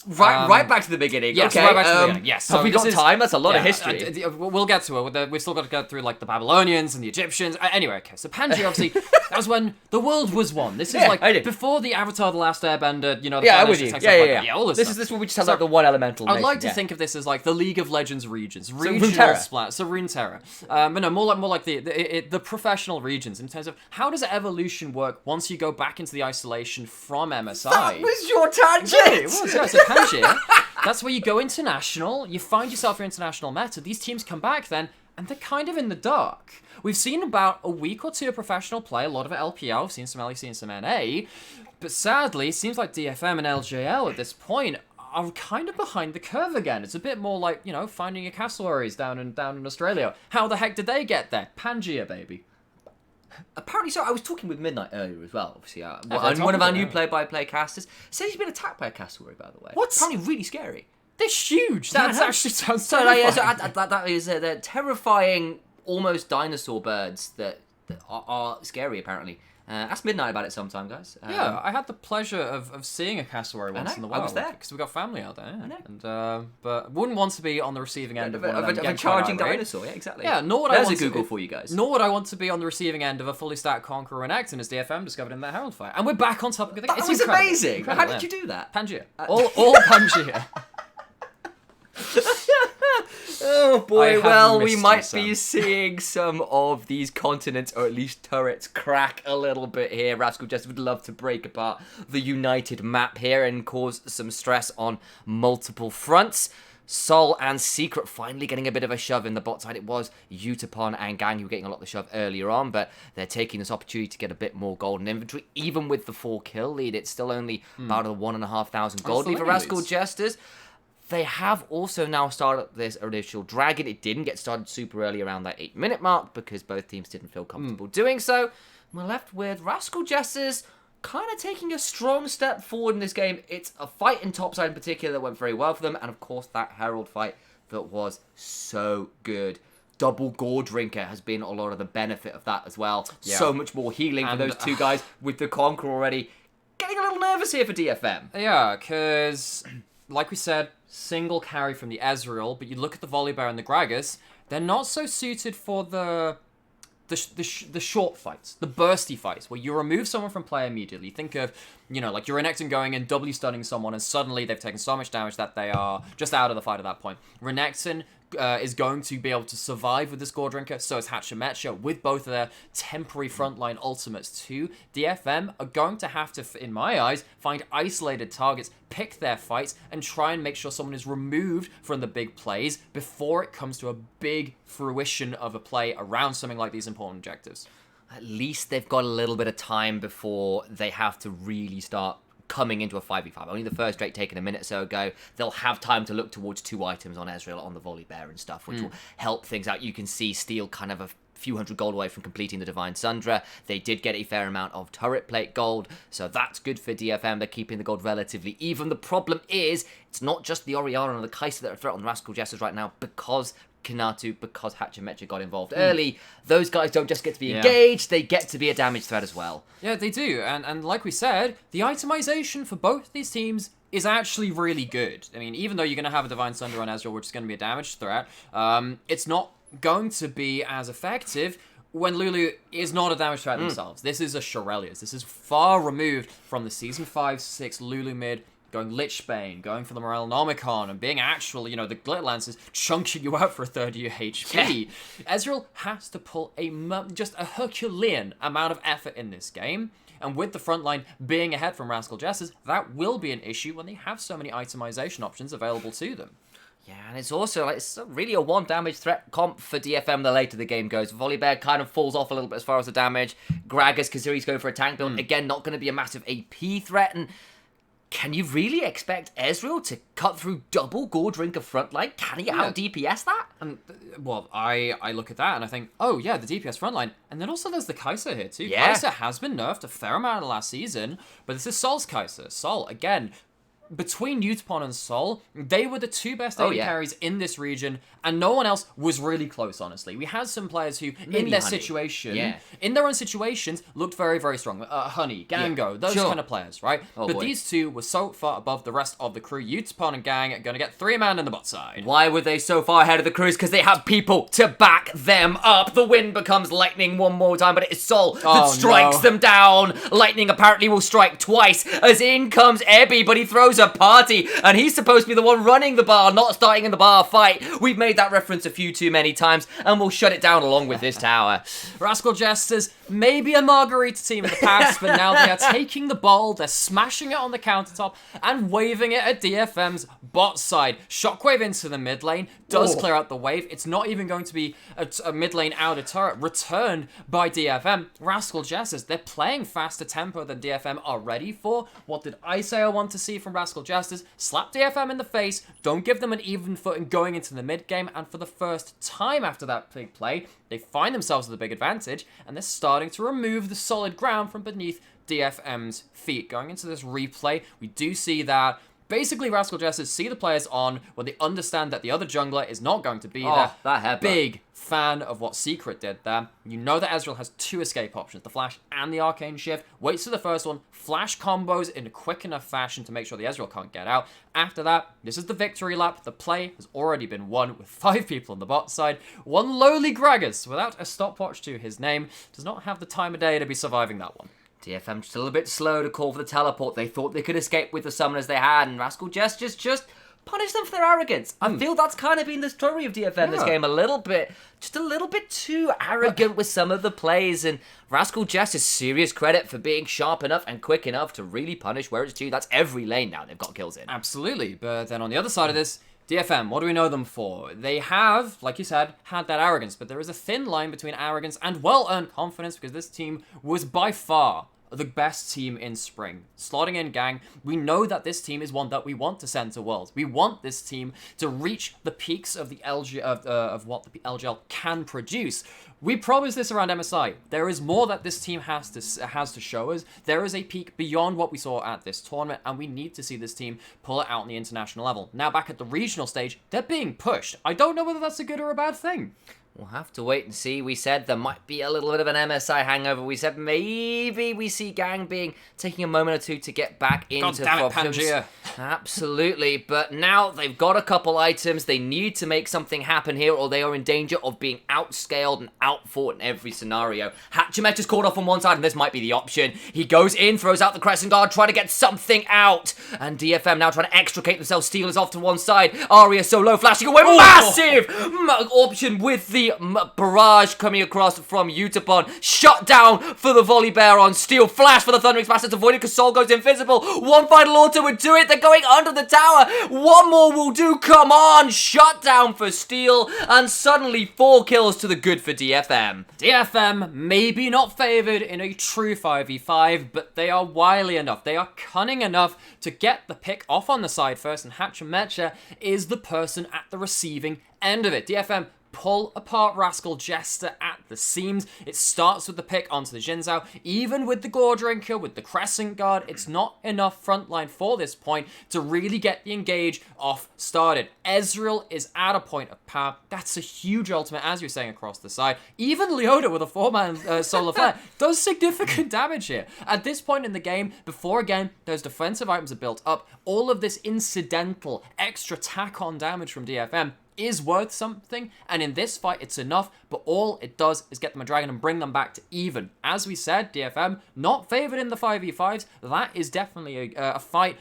Right back to the beginning. Yes, okay. right back to the beginning. Yes. Have So we this got is- time? That's a lot of Yeah, history. We'll get to it. We've still got to go through like the Babylonians and the Egyptians. Anyway, okay. So Pangea, obviously, that was when the world was one. This is Yeah, I like do. before the Avatar: The Last Airbender. You know, the Yeah, I'm Fire with Nation you. takes Yeah, up yeah, like yeah. that. Yeah, all this This stuff. is what we just have like the one elemental. I'd like nation, to yeah. think of this as like the League of Legends regions, regional Runeterra. splat. So Runeterra, but no, more like the professional regions in terms of how does evolution work once you go back into the isolation from MSI. That was your tangent. It was, yeah. So Pangea, that's where you go international, you find yourself your international meta. These teams come back then, and they're kind of in the dark. We've seen about a week or two of professional play, a lot of it LPL, we've seen some LEC and some NA, but sadly, it seems like DFM and LJL at this point are kind of behind the curve again. It's a bit more like, you know, finding your cassowaries down in Australia. How the heck did they get there? Pangea, baby. Apparently so. I was talking with Midnight earlier as well, obviously. they're One of our talking new about it. play-by-play casters said he's been attacked by a cassowary, by the way. What? Apparently really scary. They're huge. That Yeah, I know. actually sounds So, terrifying. that is they're terrifying, almost dinosaur birds that are scary, apparently. Ask Midnight about it sometime, guys. Yeah, I had the pleasure of seeing a cassowary once know, in the I wild. was there. Because we've got family out there. Yeah. I know. And, but wouldn't want to be on the receiving end of one of them of a getting charging quite irate. dinosaur, yeah, exactly. Yeah, nor would I There's want a Google to, for you guys. Nor would I want to be on the receiving end of a fully stacked Conqueror and Acton as DFM discovered in their Herald fight. And we're back on topic of the game. That It's was incredible. amazing. Incredible, How did yeah. you do that? Pangea. All Pangea. Oh I boy, have well, we missed you, might Sam. be seeing some of these continents, or at least turrets, crack a little bit here. Rascal Jester would love to break apart the united map here and cause some stress on multiple fronts. Sol and Secret finally getting a bit of a shove in the bot side. It was Utapon and Gang who were getting a lot of the shove earlier on, but they're taking this opportunity to get a bit more golden inventory. Even with the 4-kill lead, it's still only about a 1,500 gold still lead for winning Rascal leads. Jesters. They have also now started this initial dragon. It didn't get started super early around that 8-minute mark because both teams didn't feel comfortable doing so. We're left with Rascal Jesters kind of taking a strong step forward in this game. It's a fight in topside in particular that went very well for them, and of course that Herald fight that was so good. Double Gore Drinker has been a lot of the benefit of that as well. Yeah. So much more healing for And, those two guys with the Conqueror already. Getting a little nervous here for DFM. Yeah, because, like we said, single carry from the Ezreal, but you look at the Volibear and the Gragas, they're not so suited for the short fights, the bursty fights, where you remove someone from play immediately. Think of, you know, like you're Renekton going and doubly stunning someone, and suddenly they've taken so much damage that they are just out of the fight at that point. Renekton is going to be able to survive with this Gore Drinker, so is Hachimecha with both of their temporary frontline ultimates too. DFM are going to have to, in my eyes, find isolated targets, pick their fights, and try and make sure someone is removed from the big plays before it comes to a big fruition of a play around something like these important objectives. At least they've got a little bit of time before they have to really start coming into a 5v5. Only the first Drake taken a minute or so ago. They'll have time to look towards 2 items on Ezreal, on the Volibear and stuff, which will help things out. You can see Steel kind of a few hundred gold away from completing the Divine Sundra. They did get a fair amount of turret plate gold, so that's good for DFM. They're keeping the gold relatively even. The problem is, it's not just the Orianna and the Kai'Sa that are a threat on the Rascal Jesters right now, because Kanatu, because Hachimecha got involved early. Those guys don't just get to be engaged, they get to be a damage threat as well. Yeah, they do, and like we said, the itemization for both these teams is actually really good. I mean, even though you're going to have a Divine Sunder on Ezreal, which is going to be a damage threat, it's not going to be as effective when Lulu is not a damage threat themselves. This is a Shurelius. This is far removed from the Season 5-6 Lulu mid going Lichbane, going for the Morellonomicon, and being actual, the Glitter Lancers chunking you out for a third of your HP. Ezreal has to pull just a Herculean amount of effort in this game. And with the front line being ahead from Rascal Jesters, that will be an issue when they have so many itemization options available to them. Yeah, and it's also it's really a 1 damage threat comp for DFM the later the game goes. Volibear kind of falls off a little bit as far as the damage. Gragas, Kazuri's going for a tank build. Again, not going to be a massive AP threat. And can you really expect Ezreal to cut through double Gore Drinker frontline? Can he out DPS that? And well, I look at that and I think, oh yeah, the DPS frontline. And then also there's the Kai'Sa here too. Yeah. Kai'Sa has been nerfed a fair amount last season, but this is Sol's Kai'Sa. Sol, again, between Utapon and Sol, they were the 2 best AD carries in this region, and no one else was really close, honestly. We had some players who, in their situation, in their own situations, looked very, very strong. Honey, Gango, those kind of players, right? But these 2 were so far above the rest of the crew. Utapon and Gang are going to get 3-man in the bot side. Why were they so far ahead of the crews? Because they have people to back them up. The wind becomes lightning one more time, but it is Sol that strikes them down. Lightning apparently will strike twice, as in comes Ebby, but he throws a party, and he's supposed to be the one running the bar, not starting in the bar fight. We've made that reference a few too many times, and we'll shut it down along with this tower. Rascal Jesters, maybe a Margarita team in the past, but now they are taking the ball, they're smashing it on the countertop, and waving it at DFM's bot side. Shockwave into the mid lane, does clear out the wave. It's not even going to be a mid lane outer turret returned by DFM. Rascal Jesters, they're playing faster tempo than DFM are ready for. What did I say I want to see from Rascal Jesters? Slap DFM in the face, don't give them an even footing going into the mid game, and for the first time after that big play, they find themselves with a big advantage, and they're starting to remove the solid ground from beneath DFM's feet. Going into this replay, we do see that basically Rascal Jesters see the players on when they understand that the other jungler is not going to be there. That headbutt. Big fan of what Secret did there. You know that Ezreal has 2 escape options, the Flash and the Arcane Shift. Waits for the first one, Flash combos in a quick enough fashion to make sure the Ezreal can't get out. After that, this is the victory lap. The play has already been won with 5 people on the bot side. One lowly Gragas, without a stopwatch to his name, does not have the time of day to be surviving that one. DFM just a little bit slow to call for the teleport. They thought they could escape with the summoners they had, and Rascal Gestures just punish them for their arrogance. I feel that's kind of been the story of DFM this game a little bit. Just a little bit too arrogant with some of the plays, and Rascal Gestures serious credit for being sharp enough and quick enough to really punish where it's due. That's every lane now they've got kills in. Absolutely, but then on the other side of this, DFM, what do we know them for? They have, like you said, had that arrogance, but there is a thin line between arrogance and well-earned confidence, because this team was by far the best team in spring. Slotting in Gang, we know that this team is one that we want to send to Worlds. We want this team to reach the peaks of the of what the LJL can produce. We promised this around MSI. There is more that this team has to show us. There is a peak beyond what we saw at this tournament, and we need to see this team pull it out on the international level. Now, back at the regional stage, they're being pushed. I don't know whether that's a good or a bad thing. We'll have to wait and see. We said there might be a little bit of an MSI hangover. We said maybe we see Gang taking a moment or two to get back into problems. Pangea. Absolutely, but now they've got a couple items. They need to make something happen here, or they are in danger of being outscaled and outfought in every scenario. Hatchemet is called off on one side, and this might be the option. He goes in, throws out the Crescent Guard, trying to get something out. And DFM now trying to extricate themselves. Steel is off to one side. Arya so low, flashing away. Massive option with the barrage coming across from Utapon. Shut down for the Volibear on Steel. Flash for the Thundering Smash. Avoided because Sol goes invisible. One final auto would do it. They're going under the tower. One more will do. Come on. Shut down for Steel. And suddenly 4 kills to the good for DFM. DFM maybe not favored in a true 5v5, but they are wily enough. They are cunning enough to get the pick off on the side first, and Hatchemetcha is the person at the receiving end of it. DFM pull apart Rascal Jester at the seams. It starts with the pick onto the Xin Zhao. Even with the Gore Drinker, with the Crescent Guard, it's not enough frontline for this point to really get the engage off started. Ezreal is at a point of power. That's a huge ultimate, as you're saying, across the side. Even Leota with a 4-man Solar Flare does significant damage here. At this point in the game, before again, those defensive items are built up, all of this incidental extra tack-on damage from DFM is worth something, and in this fight it's enough, but all it does is get them a dragon and bring them back to even. As we said, DFM not favored in the 5v5s. That is definitely a fight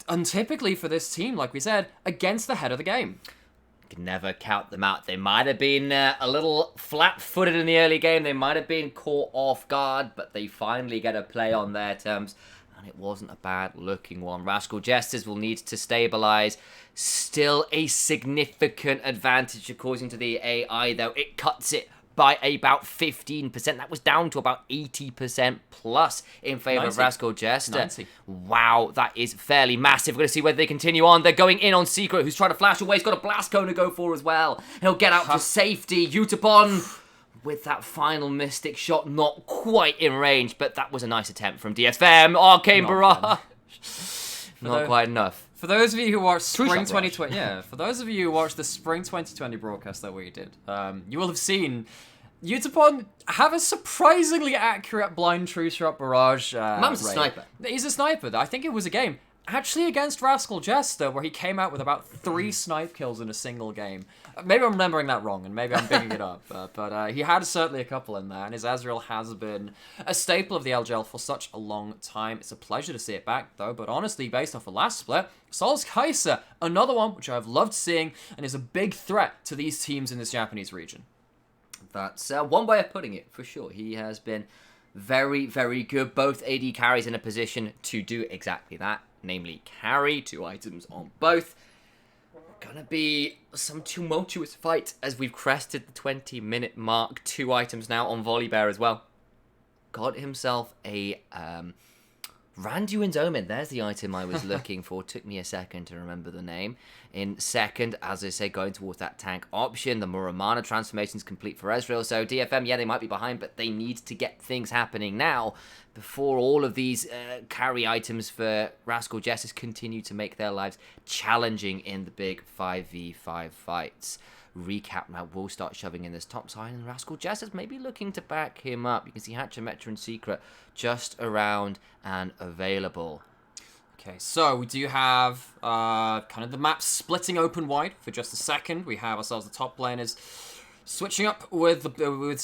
untypically for this team, like we said, against the head of the game. Can never count them out. They might have been a little flat-footed in the early game. They might have been caught off guard, but they finally get a play on their terms. And it wasn't a bad-looking one. Rascal Jesters will need to stabilize. Still a significant advantage according to the AI, though. It cuts it by about 15%. That was down to about 80% plus in favor of Rascal Jester. 90. Wow, that is fairly massive. We're going to see whether they continue on. They're going in on Secret, who's trying to flash away. He's got a blast cone to go for as well. He'll get out for safety. Utapon with that final Mystic shot, not quite in range, but that was a nice attempt from DFM. Arcane Barrage. Not quite enough. For those of you who watched True Spring shot 2020, for those of you who watched the Spring 2020 broadcast that we did, you will have seen Utapon have a surprisingly accurate blind true shot barrage. Mum's a sniper. He's a sniper. I think it was a game actually against Rascal Jester where he came out with about 3 snipe kills in a single game. Maybe I'm remembering that wrong, and maybe I'm picking it up. But he had certainly a couple in there, and his Ezreal has been a staple of the LJL for such a long time. It's a pleasure to see it back, though. But honestly, based off the last split, Sol's Kai'Sa, another one which I've loved seeing, and is a big threat to these teams in this Japanese region. That's one way of putting it, for sure. He has been very, very good. Both AD carries in a position to do exactly that, namely carry 2 items on both. Gonna be some tumultuous fight as we've crested the 20-minute mark. 2 items now on Volibear as well. Got himself a Randuin's Omen. There's the item I was looking for. Took me a second to remember the name. In second, as I say, going towards that tank option. The Muramana transformation is complete for Ezreal. So DFM, yeah, they might be behind, but they need to get things happening now before all of these carry items for Rascal Jesters continue to make their lives challenging in the big 5v5 fights. Recap now will start shoving in this top side, and Rascal Jesters maybe looking to back him up. You can see Hatchemetra and Secret just around and available. Okay, so we do have kind of the map splitting open wide for just a second. We have ourselves the top laners switching up with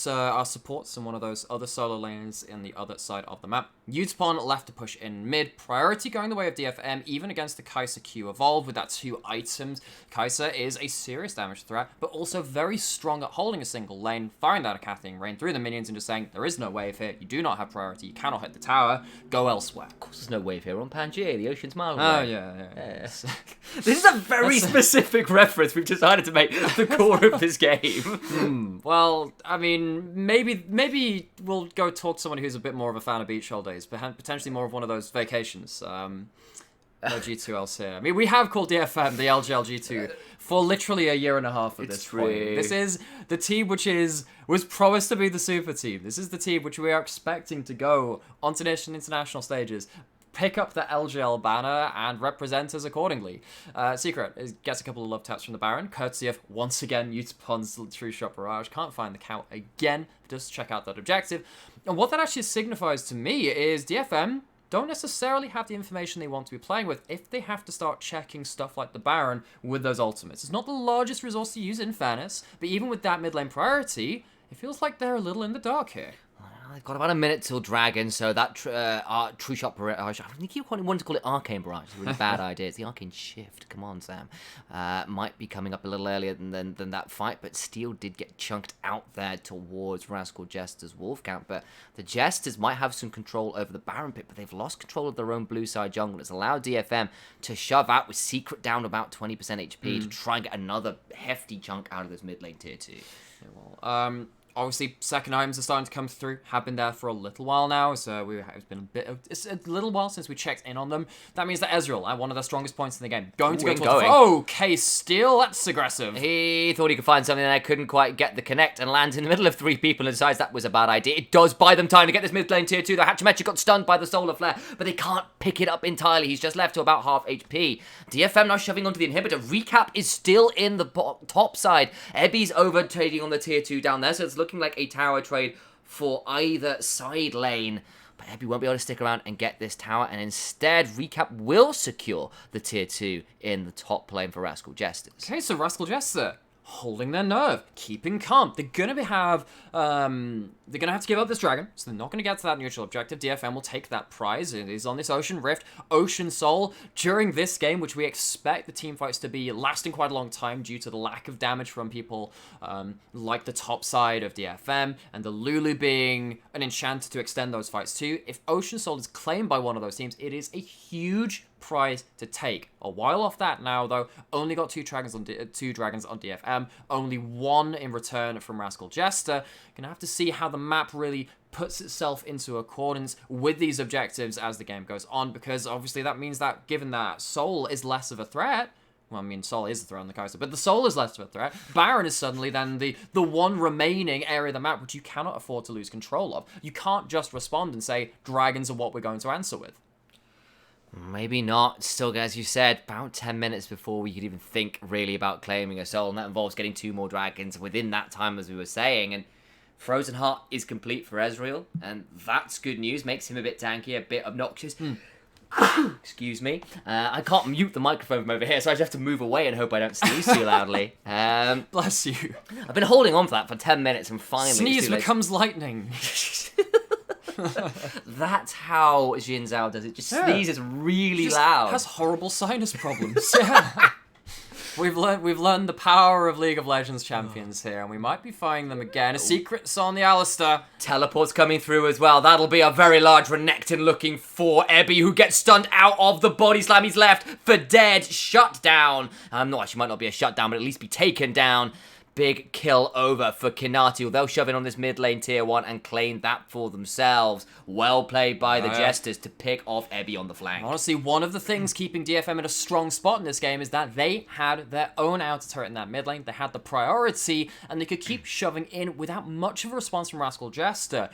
our supports in one of those other solo lanes in the other side of the map. Utapon left to push in mid. Priority going the way of DFM, even against the Kai'Sa Q Evolve with that 2 items. Kai'Sa is a serious damage threat, but also very strong at holding a single lane, firing that Akathing Rain through the minions and just saying, there is no wave here, you do not have priority, you cannot hit the tower, go elsewhere. Of course there's no wave here. We're on Pangaea, the ocean's mile away. Oh, yeah. This is a very specific reference we've decided to make the core of this game. Well, I mean, maybe we'll go talk to someone who's a bit more of a fan of beach holidays, but potentially more of one of those vacations. No G2 else here. I mean, we have called DFM the LJL G2 for literally a year and a half at this point. This is the team which was promised to be the super team. This is the team which we are expecting to go onto international stages, pick up the LJL banner, and represent us accordingly. Secret gets a couple of love taps from the Baron, courtesy of, once again, Utapon's True Shot Barrage. Can't find the count again. Just check out that objective. And what that actually signifies to me is DFM don't necessarily have the information they want to be playing with if they have to start checking stuff like the Baron with those ultimates. It's not the largest resource to use, in fairness, but even with that mid lane priority, it feels like they're a little in the dark here. I've got about a minute till Dragon, so that True Shot Barrage, I keep wanting to call it Arcane Barrage. It's a really bad idea. It's the Arcane Shift. Come on, Sam. Might be coming up a little earlier than that fight, but Steel did get chunked out there towards Rascal Jester's Wolf Camp. But the Jesters might have some control over the Baron pit, but they've lost control of their own blue side jungle. It's allowed DFM to shove out with Secret down to about 20% HP to try and get another hefty chunk out of this mid lane tier 2. Yeah, well, obviously, second items are starting to come through. Have been there for a little while now, so it's a little while since we checked in on them. That means that Ezreal, at one of the strongest points in the game, going to go towards okay, Steel, that's aggressive. He thought he could find something there, couldn't quite get the connect, and lands in the middle of 3 people and decides that was a bad idea. It does buy them time to get this mid lane tier 2. The Hatchemetra got stunned by the Solar Flare, but they can't pick it up entirely. He's just left to about half HP. DFM now shoving onto the inhibitor. Recap is still in the top side. Ebby's over trading on the tier 2 down there, so it's looking like a tower trade for either side lane. But Ebby won't be able to stick around and get this tower, and instead Recap will secure the tier 2 in the top lane for Rascal Jesters. Okay, so Rascal Jester holding their nerve, keeping calm. They're gonna have they're going to have to give up this dragon, so they're not going to get to that neutral objective. DFM will take that prize. It is on this Ocean Rift. Ocean Soul, during this game, which we expect the team fights to be lasting quite a long time due to the lack of damage from people like the top side of DFM, and the Lulu being an enchanter to extend those fights too. If Ocean Soul is claimed by one of those teams, it is a huge prize to take. A while off that now, though. Only got two dragons on DFM. Only one in return from Rascal Jester. Gonna have to see how the map really puts itself into accordance with these objectives as the game goes on, because obviously that means that given that Soul is less of a threat, well, I mean, Soul is the threat on the Kaiser, but the Soul is less of a threat. Baron is suddenly then the one remaining area of the map which you cannot afford to lose control of. You can't just respond and say, dragons are what we're going to answer with. Maybe not. Still, as you said, about 10 minutes before we could even think really about claiming a Soul, and that involves getting 2 more dragons within that time, as we were saying, and Frozen Heart is complete for Ezreal, and that's good news. Makes him a bit tanky, a bit obnoxious. Excuse me. I can't mute the microphone from over here, so I just have to move away and hope I don't sneeze too loudly. Bless you. I've been holding on for that for 10 minutes, and finally... Sneeze becomes lightning. That's how Xin Zhao does it. Just sneezes really loud. Has horrible sinus problems. Yeah. We've learned the power of League of Legends champions here, and we might be finding them again. A secret's on the Alistair. Teleport's coming through as well. That'll be a very large Renekton looking for Ebby, who gets stunned out of the body slam. He's left for dead. Shut down. No, actually might not be a shutdown, but at least be taken down. Big kill over for Kinatu. They'll shove in on this mid lane tier 1 and claim that for themselves. Well played by the Jesters to pick off Ebby on the flank. Honestly, one of the things keeping DFM in a strong spot in this game is that they had their own outer turret in that mid lane. They had the priority, and they could keep shoving in without much of a response from Rascal Jester.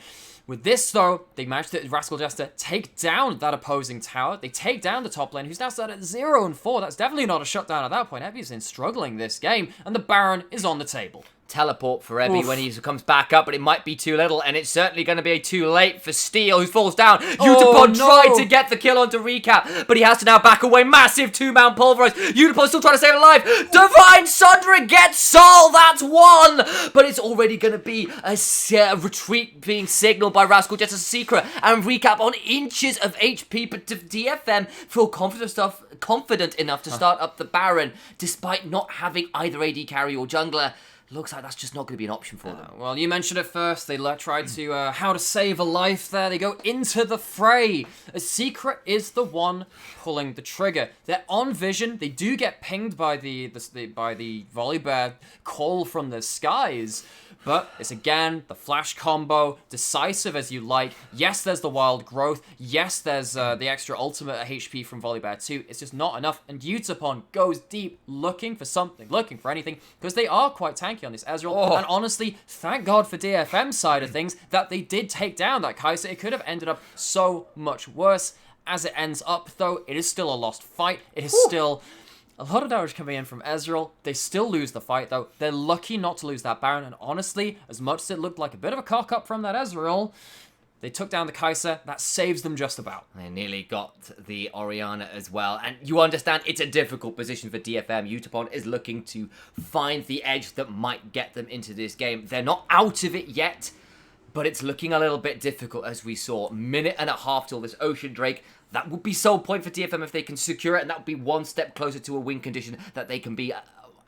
With this, though, they managed to, Rascal Jester, take down that opposing tower. They take down the top lane, who's now started at 0-4. That's definitely not a shutdown at that point. Ebby's been struggling this game, and the Baron is on the table. Teleport for Ebby when he comes back up, but it might be too little, and it's certainly going to be too late for Steel, who falls down. Utapon tried to get the kill onto Recap, but he has to now back away. Massive 2-man pulverize. Utapon still trying to save it alive. Divine Sundering gets Soul. That's 1, but it's already going to be a retreat being signaled by Rascal Jester's Secret, and Recap on inches of HP, but DFM feel confident enough to start up the Baron, despite not having either AD carry or jungler. Looks like that's just not going to be an option for them. Well, you mentioned it first. They tried to how to save a life there. They go into the fray. A Secret is the one pulling the trigger. They're on vision. They do get pinged by the Volibear call from the skies. But it's again the flash combo, decisive as you like. Yes, there's the wild growth. Yes, there's the extra ultimate HP from Volibear too. It's just not enough. And Utapon goes deep, looking for something, looking for anything, because they are quite tanky on this Ezreal. And honestly, thank God for DFM's side of things that they did take down that Kai'Sa. It could have ended up so much worse. As it ends up, though, it is still a lost fight. It is still... a lot of damage coming in from Ezreal. They still lose the fight, though. They're lucky not to lose that Baron. And honestly, as much as it looked like a bit of a cock-up from that Ezreal, they took down the Kai'Sa. That saves them just about. They nearly got the Orianna as well. And you understand it's a difficult position for DFM. Utapon is looking to find the edge that might get them into this game. They're not out of it yet, but it's looking a little bit difficult, as we saw. Minute and a half till this Ocean Drake. That would be sole point for DFM if they can secure it, and that would be one step closer to a win condition that they can be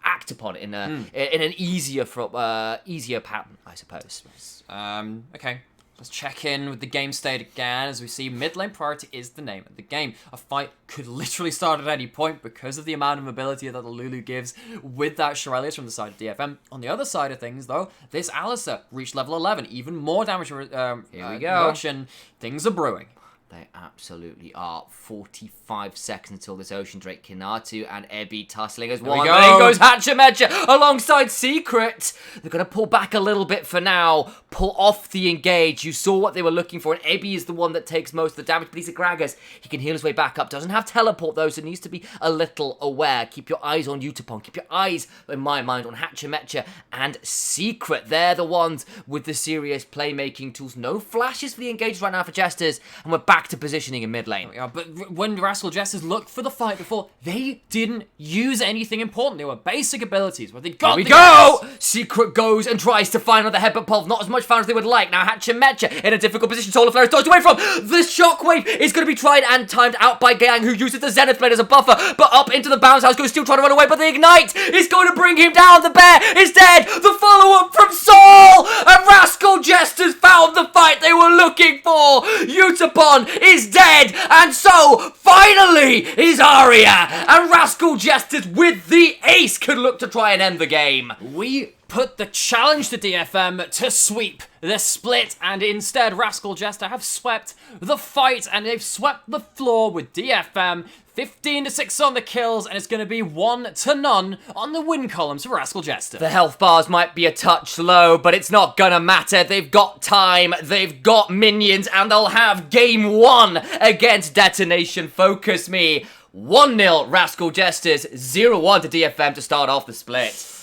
act upon in an easier pattern, I suppose. Okay. Let's check in with the game state again. As we see, mid lane priority is the name of the game. A fight could literally start at any point because of the amount of mobility that the Lulu gives with that Shirelius from the side of DFM. On the other side of things, though, this Alistair reached level 11. Even more damage reduction. Things are brewing. They absolutely are. 45 seconds until this Ocean Drake. Kinatu and Ebby tussling as one. There goes Hatchemetcha alongside Secret. They're going to pull back a little bit for now. Pull off the engage. You saw what they were looking for, and Ebby is the one that takes most of the damage, but he's a Gragas. He can heal his way back up. Doesn't have teleport, though, so needs to be a little aware. Keep your eyes on Utapon. Keep your eyes, in my mind, on Hatchemetcha and Secret. They're the ones with the serious playmaking tools. No flashes for the engage right now for Jesters, and we're back back to positioning in mid lane. Yeah, but when Rascal Jesters looked for the fight before, they didn't use anything important. They were basic abilities where they got Here we go! Secret goes and tries to find another headbutt pulse. Not as much fun as they would like. Now Hachimecha in a difficult position. Solar Flare is dodged away from. The shockwave is going to be tried and timed out by Gang, who uses the Zenith Blade as a buffer. But up into the bounce house goes Steel trying to run away, but the Ignite is going to bring him down. The bear is dead. The follow-up from Saul! And Rascal Jesters found the fight they were looking for. Utapon is dead. And so, finally, is Arya. And Rascal Jesters with the ace could look to try and end the game. We put the challenge to DFM to sweep the split, and instead Rascal Jester have swept the fight, and they've swept the floor with DFM. 15-6 on the kills, and it's going to be 1-0 on the win columns for Rascal Jester. The health bars might be a touch low, but it's not gonna matter. They've got time, they've got minions, and they'll have game 1 against Detonation Focus Me. 1-0 Rascal Jesters, 0-1 to DFM to start off the split.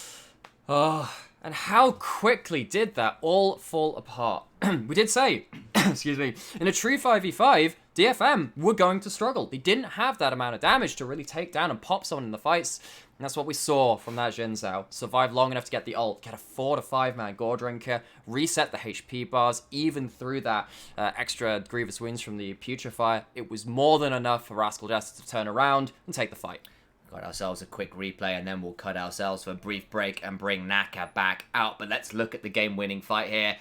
Oh, and how quickly did that all fall apart? We did say, excuse me, in a true 5v5, DFM were going to struggle. They didn't have that amount of damage to really take down and pop someone in the fights. And that's what we saw from that Xin Zhao. Survived long enough to get the ult, get a 4 to 5 man Gore Drinker, reset the HP bars, even through that extra Grievous Wounds from the Putrefier. It was more than enough for Rascal Jester to turn around and take the fight. Got ourselves a quick replay, and then we'll cut ourselves for a brief break and bring Naka back out. But let's look at the game-winning fight here.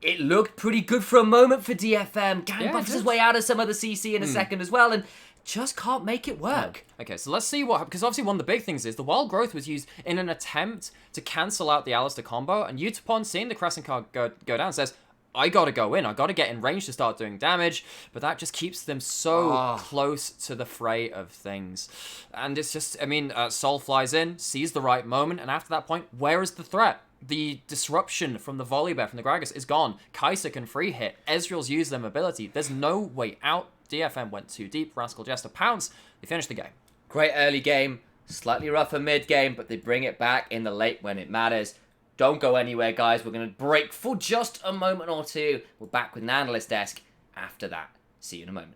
It looked pretty good for a moment for DFM. Gang buffs his way out of some of the CC in a second as well, and just can't make it work. Okay, so let's see what happens, because obviously one of the big things is the Wild Growth was used in an attempt to cancel out the Alistair combo, and Utapon, seeing the Crescent card go down, says, I gotta go in, I gotta get in range to start doing damage, but that just keeps them so close to the fray of things. And it's just, I mean, Sol flies in, sees the right moment, and after that point, where is the threat? The disruption from the Volibear, from the Gragas, is gone. Kai'Sa can free hit. Ezreal's used their mobility. There's no way out. DFM went too deep. Rascal Jester pounce. They finished the game. Great early game. Slightly rougher mid game, but they bring it back in the late when it matters. Don't go anywhere, guys. We're going to break for just a moment or two. We're back with an Analyst desk after that. See you in a moment.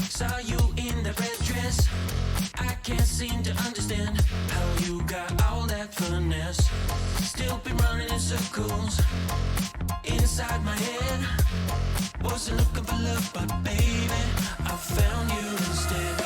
Saw you in the red dress. I can't seem to understand how you got all that finesse. Still been running in circles inside my head. Wasn't looking for love, but baby, I found you instead.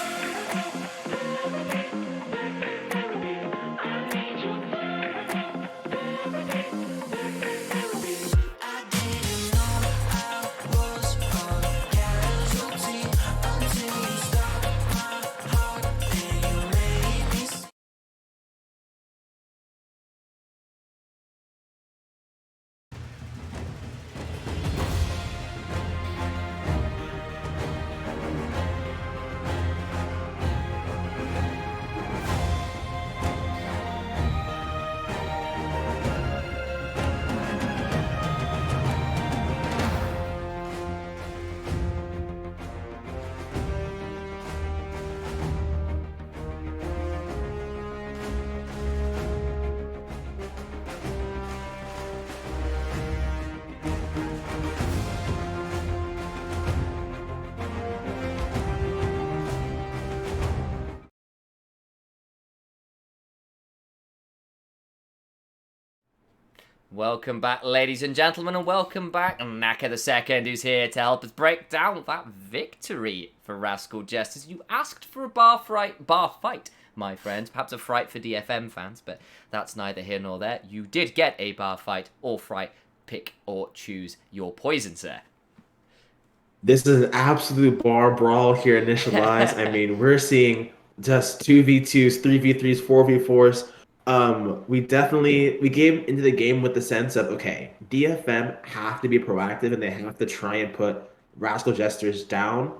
Welcome back, ladies and gentlemen, and welcome back Naka the Second, who's here to help us break down that victory for Rascal Jesters. You asked for a bar fight, my friends. Perhaps a fright for DFM fans, but that's neither here nor there. You did get a bar fight or fright. Pick or choose your poison, sir. This is an absolute bar brawl here, initialized. I mean, we're seeing just 2v2s, 3v3s, 4v4s. We came into the game with the sense of, okay, DFM have to be proactive and they have to try and put Rascal Jesters down.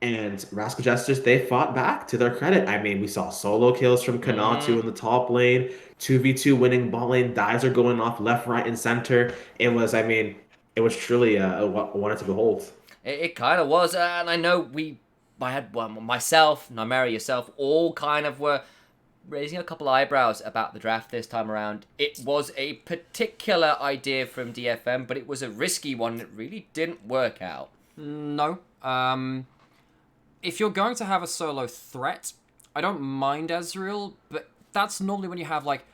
And Rascal Jesters, they fought back to their credit. I mean, we saw solo kills from Kanatu in the top lane, 2v2 winning bot lane, dives are going off left, right, and center. It was truly a wonder to behold. It kind of was, and I know myself, Nymeria, yourself, all kind of were raising a couple eyebrows about the draft this time around. It was a particular idea from DFM, but it was a risky one. It really didn't work out. No. If you're going to have a solo threat, I don't mind Ezreal, but that's normally when you have, like,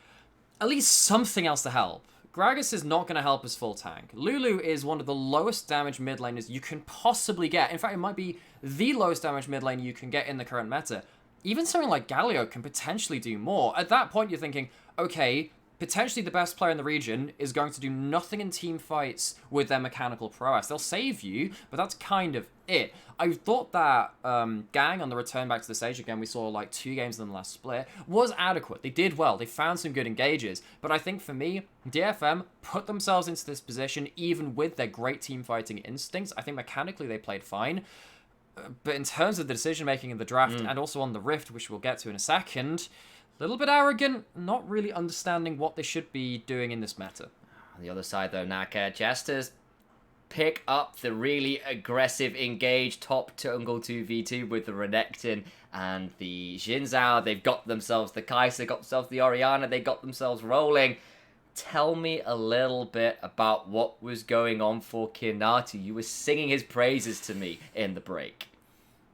at least something else to help. Gragas is not going to help as full tank. Lulu is one of the lowest damage mid laners you can possibly get. In fact, it might be the lowest damage mid lane you can get in the current meta. Even something like Galio can potentially do more. At that point, you're thinking, okay, potentially the best player in the region is going to do nothing in team fights with their mechanical prowess. They'll save you, but that's kind of it. I thought that Gang on the return back to the stage, again, we saw like 2 games in the last split, was adequate. They did well. They found some good engages. But I think for me, DFM put themselves into this position even with their great team fighting instincts. I think mechanically they played fine. But in terms of the decision-making in the draft and also on the Rift, which we'll get to in a second, a little bit arrogant, not really understanding what they should be doing in this meta. On the other side, though, Naka, Jesters pick up the really aggressive engage top jungle 2v2 with the Renekton and the Xin Zhao. They've got themselves the Kai'Sa, got themselves the Orianna, they got themselves rolling. Tell me a little bit about what was going on for Kinatu. You were singing his praises to me in the break.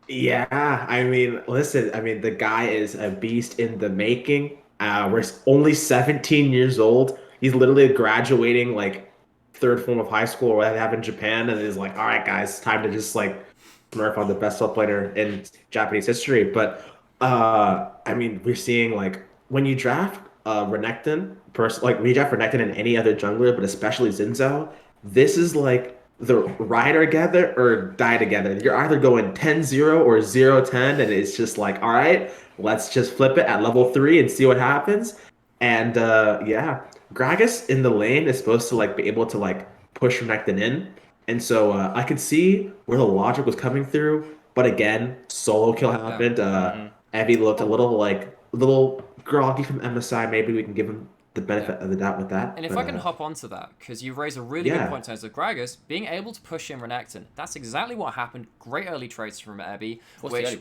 Yeah, listen, the guy is a beast in the making. We're only 17 years old. He's literally graduating like third form of high school or what they have in Japan, and is like, all right, guys, it's time to just like smurf on the best top player in Japanese history. But we're seeing like when you draft Renekton, when you draft Renekton and any other jungler, but especially Xin Zhao, this is like the ride together or die together. You're either going 10-0 or 0-10, and it's just like, all right, let's just flip it at level 3 and see what happens. And Gragas in the lane is supposed to like be able to like push Renekton in, and so I could see where the logic was coming through. But again, solo kill happened. Evie looked a little groggy from MSI. Maybe we can give him the benefit of the doubt with that. And if I can hop onto that, because you raise a really good point in terms of Gragas, being able to push in Renekton, that's exactly what happened. Great early trades from Evie. Forced the early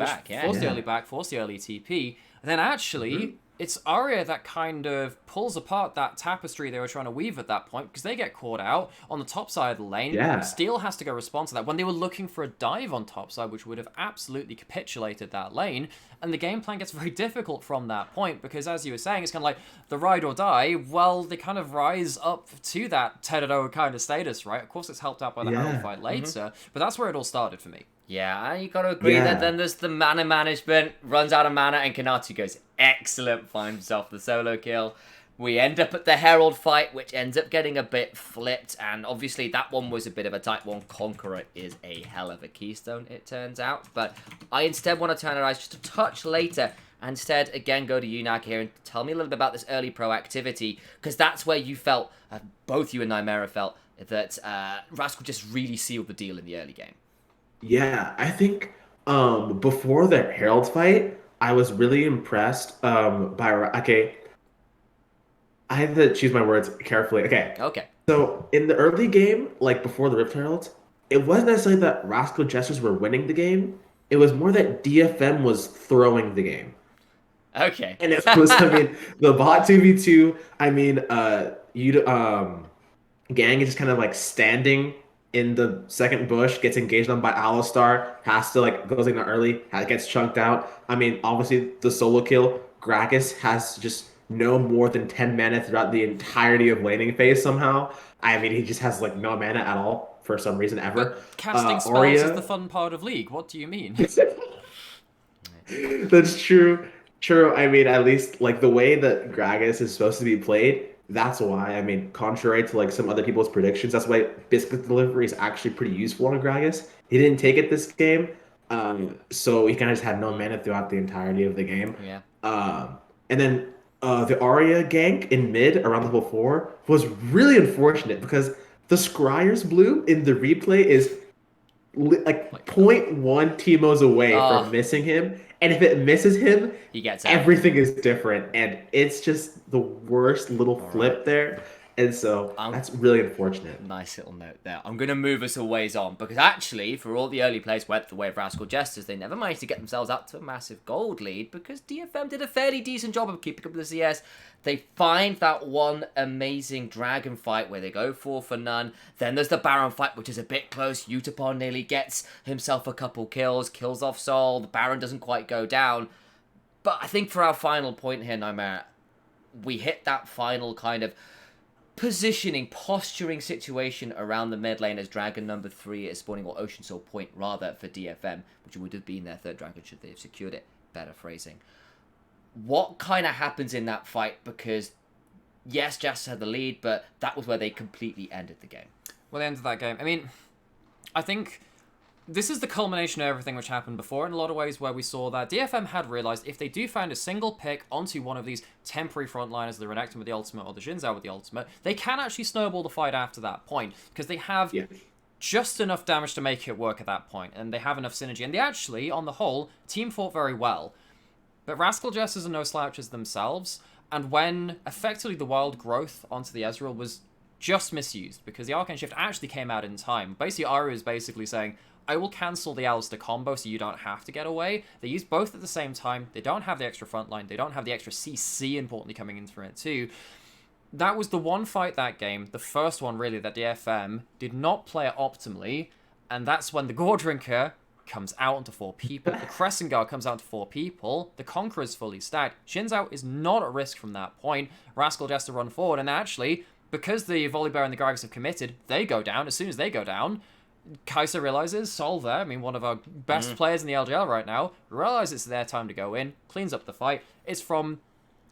back, forced the early TP. And then actually, it's Arya that kind of pulls apart that tapestry they were trying to weave at that point, because they get caught out on the top side of the lane. Yeah. Steel has to go respond to that when they were looking for a dive on top side, which would have absolutely capitulated that lane. And the game plan gets very difficult from that point, because as you were saying, it's kind of like the ride or die. Well, they kind of rise up to that 10-0 kind of status, right? Of course, it's helped out by the Herald fight later, but that's where it all started for me. Yeah, you got to agree that then there's the mana management, runs out of mana, and Kanatu goes, excellent, finds himself the solo kill. We end up at the Herald fight, which ends up getting a bit flipped, and obviously that one was a bit of a tight one. Conqueror is a hell of a keystone, it turns out, but I instead want to turn our eyes just a touch later, and instead, again, go to you, Naka, here, and tell me a little bit about this early proactivity, because that's where you felt, both you and Nymeria felt, that Rascal just really sealed the deal in the early game. Yeah, I think before the Herald fight, I was really impressed I had to choose my words carefully. Okay. So in the early game, like before the Rift Herald, it wasn't necessarily that Rascal Jesters were winning the game. It was more that DFM was throwing the game. Okay. And it was, the bot 2v2, Gang is just kind of like standing in the second bush, gets engaged on by Alistar, has to goes in early, gets chunked out. Obviously the solo kill, Gragas has just no more than 10 mana throughout the entirety of laning phase somehow. I mean, he just has like no mana at all for some reason ever. But casting spells is the Arya, fun part of League. What do you mean? that's true. True. I mean, at least like the way that Gragas is supposed to be played, that's why. I mean, contrary to like some other people's predictions, that's why Biscuit Delivery is actually pretty useful on Gragas. He didn't take it this game, so he kind of just had no mana throughout the entirety of the game. Yeah. And then the Arya gank in mid around level 4 was really unfortunate because the Scryer's blue in the replay is like zero point 0.1 Teemos away from missing him. And if it misses him, he gets out. Everything is different. And it's just the worst little flip there. And so that's really unfortunate. Nice little note there. I'm going to move us a ways on because actually, for all the early plays went the way of Rascal Jesters, they never managed to get themselves up to a massive gold lead because DFM did a fairly decent job of keeping up the CS. They find that one amazing dragon fight where they go for none. Then there's the Baron fight, which is a bit close. Utapon nearly gets himself a couple kills, kills off Sol. The Baron doesn't quite go down. But I think for our final point here, Nightmare, we hit that final kind of positioning, posturing situation around the mid lane as Dragon number 3 is spawning, or Ocean Soul Point rather, for DFM, which would have been their third dragon should they have secured it. Better phrasing. What kind of happens in that fight? Because, yes, Jester had the lead, but that was where they completely ended the game. Well, they ended that game. I mean, I think this is the culmination of everything which happened before in a lot of ways, where we saw that DFM had realized if they do find a single pick onto one of these temporary frontliners, the Renekton with the ultimate or the Xin Zhao with the ultimate, they can actually snowball the fight after that point, because they have just enough damage to make it work at that point, and they have enough synergy, and they actually, on the whole, team fought very well. But Rascal Jesters are no slouches themselves, and when effectively the wild growth onto the Ezreal was just misused, because the Arcane Shift actually came out in time. Basically, Arya is basically saying, I will cancel the Alistair combo so you don't have to get away. They use both at the same time. They don't have the extra frontline. They don't have the extra CC, importantly, coming in through it too. That was the one fight that game, the first one really, that DFM did not play it optimally, and that's when the Gore Drinker comes out onto 4 people, the Crescent Guard comes out to 4 people, the Conqueror's fully stacked, Xin Zhao is not at risk from that point, Rascal Jester run forward, and actually, because the Volibear and the Gragas have committed, they go down. As soon as they go down, Kai'Sa realizes, Sol there, I mean, one of our best players in the LJL right now, realizes it's their time to go in, cleans up the fight. It's from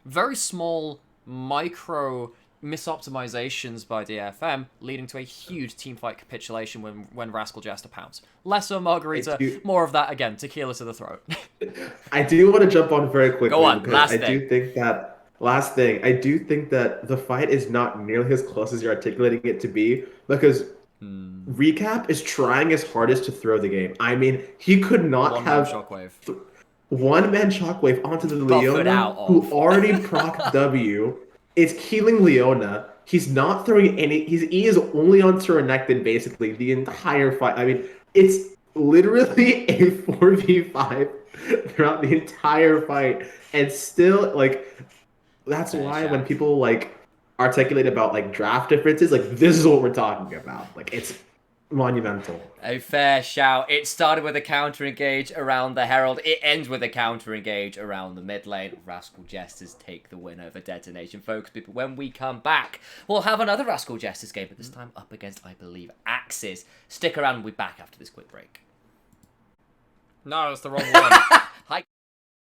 very small, micro misoptimizations by DFM, leading to a huge teamfight capitulation when Rascal Jester pounds. Lesser Margarita, more of that again, tequila to the throat. I do want to jump on very quickly. Go on, last I thing. do think that I do think that the fight is not nearly as close as you're articulating it to be, because Recap is trying his hardest to throw the game. I mean, he could not have one-man shockwave onto the Leona, who already proc W. It's killing Leona. He's not throwing any. His E is only on Renekton basically the entire fight. I mean, it's literally a 4v5 throughout the entire fight, and still like that's why when people like articulate about like draft differences, like this is what we're talking about. Like it's monumental. A fair shout. It started with a counter engage around the Herald. It ends with a counter engage around the mid lane. Rascal Jesters take the win over Detonation Focus. But when we come back, we'll have another Rascal Jesters game, but this time up against, I believe, Axis. Stick around. We'll be back after this quick break. No, it's the wrong one.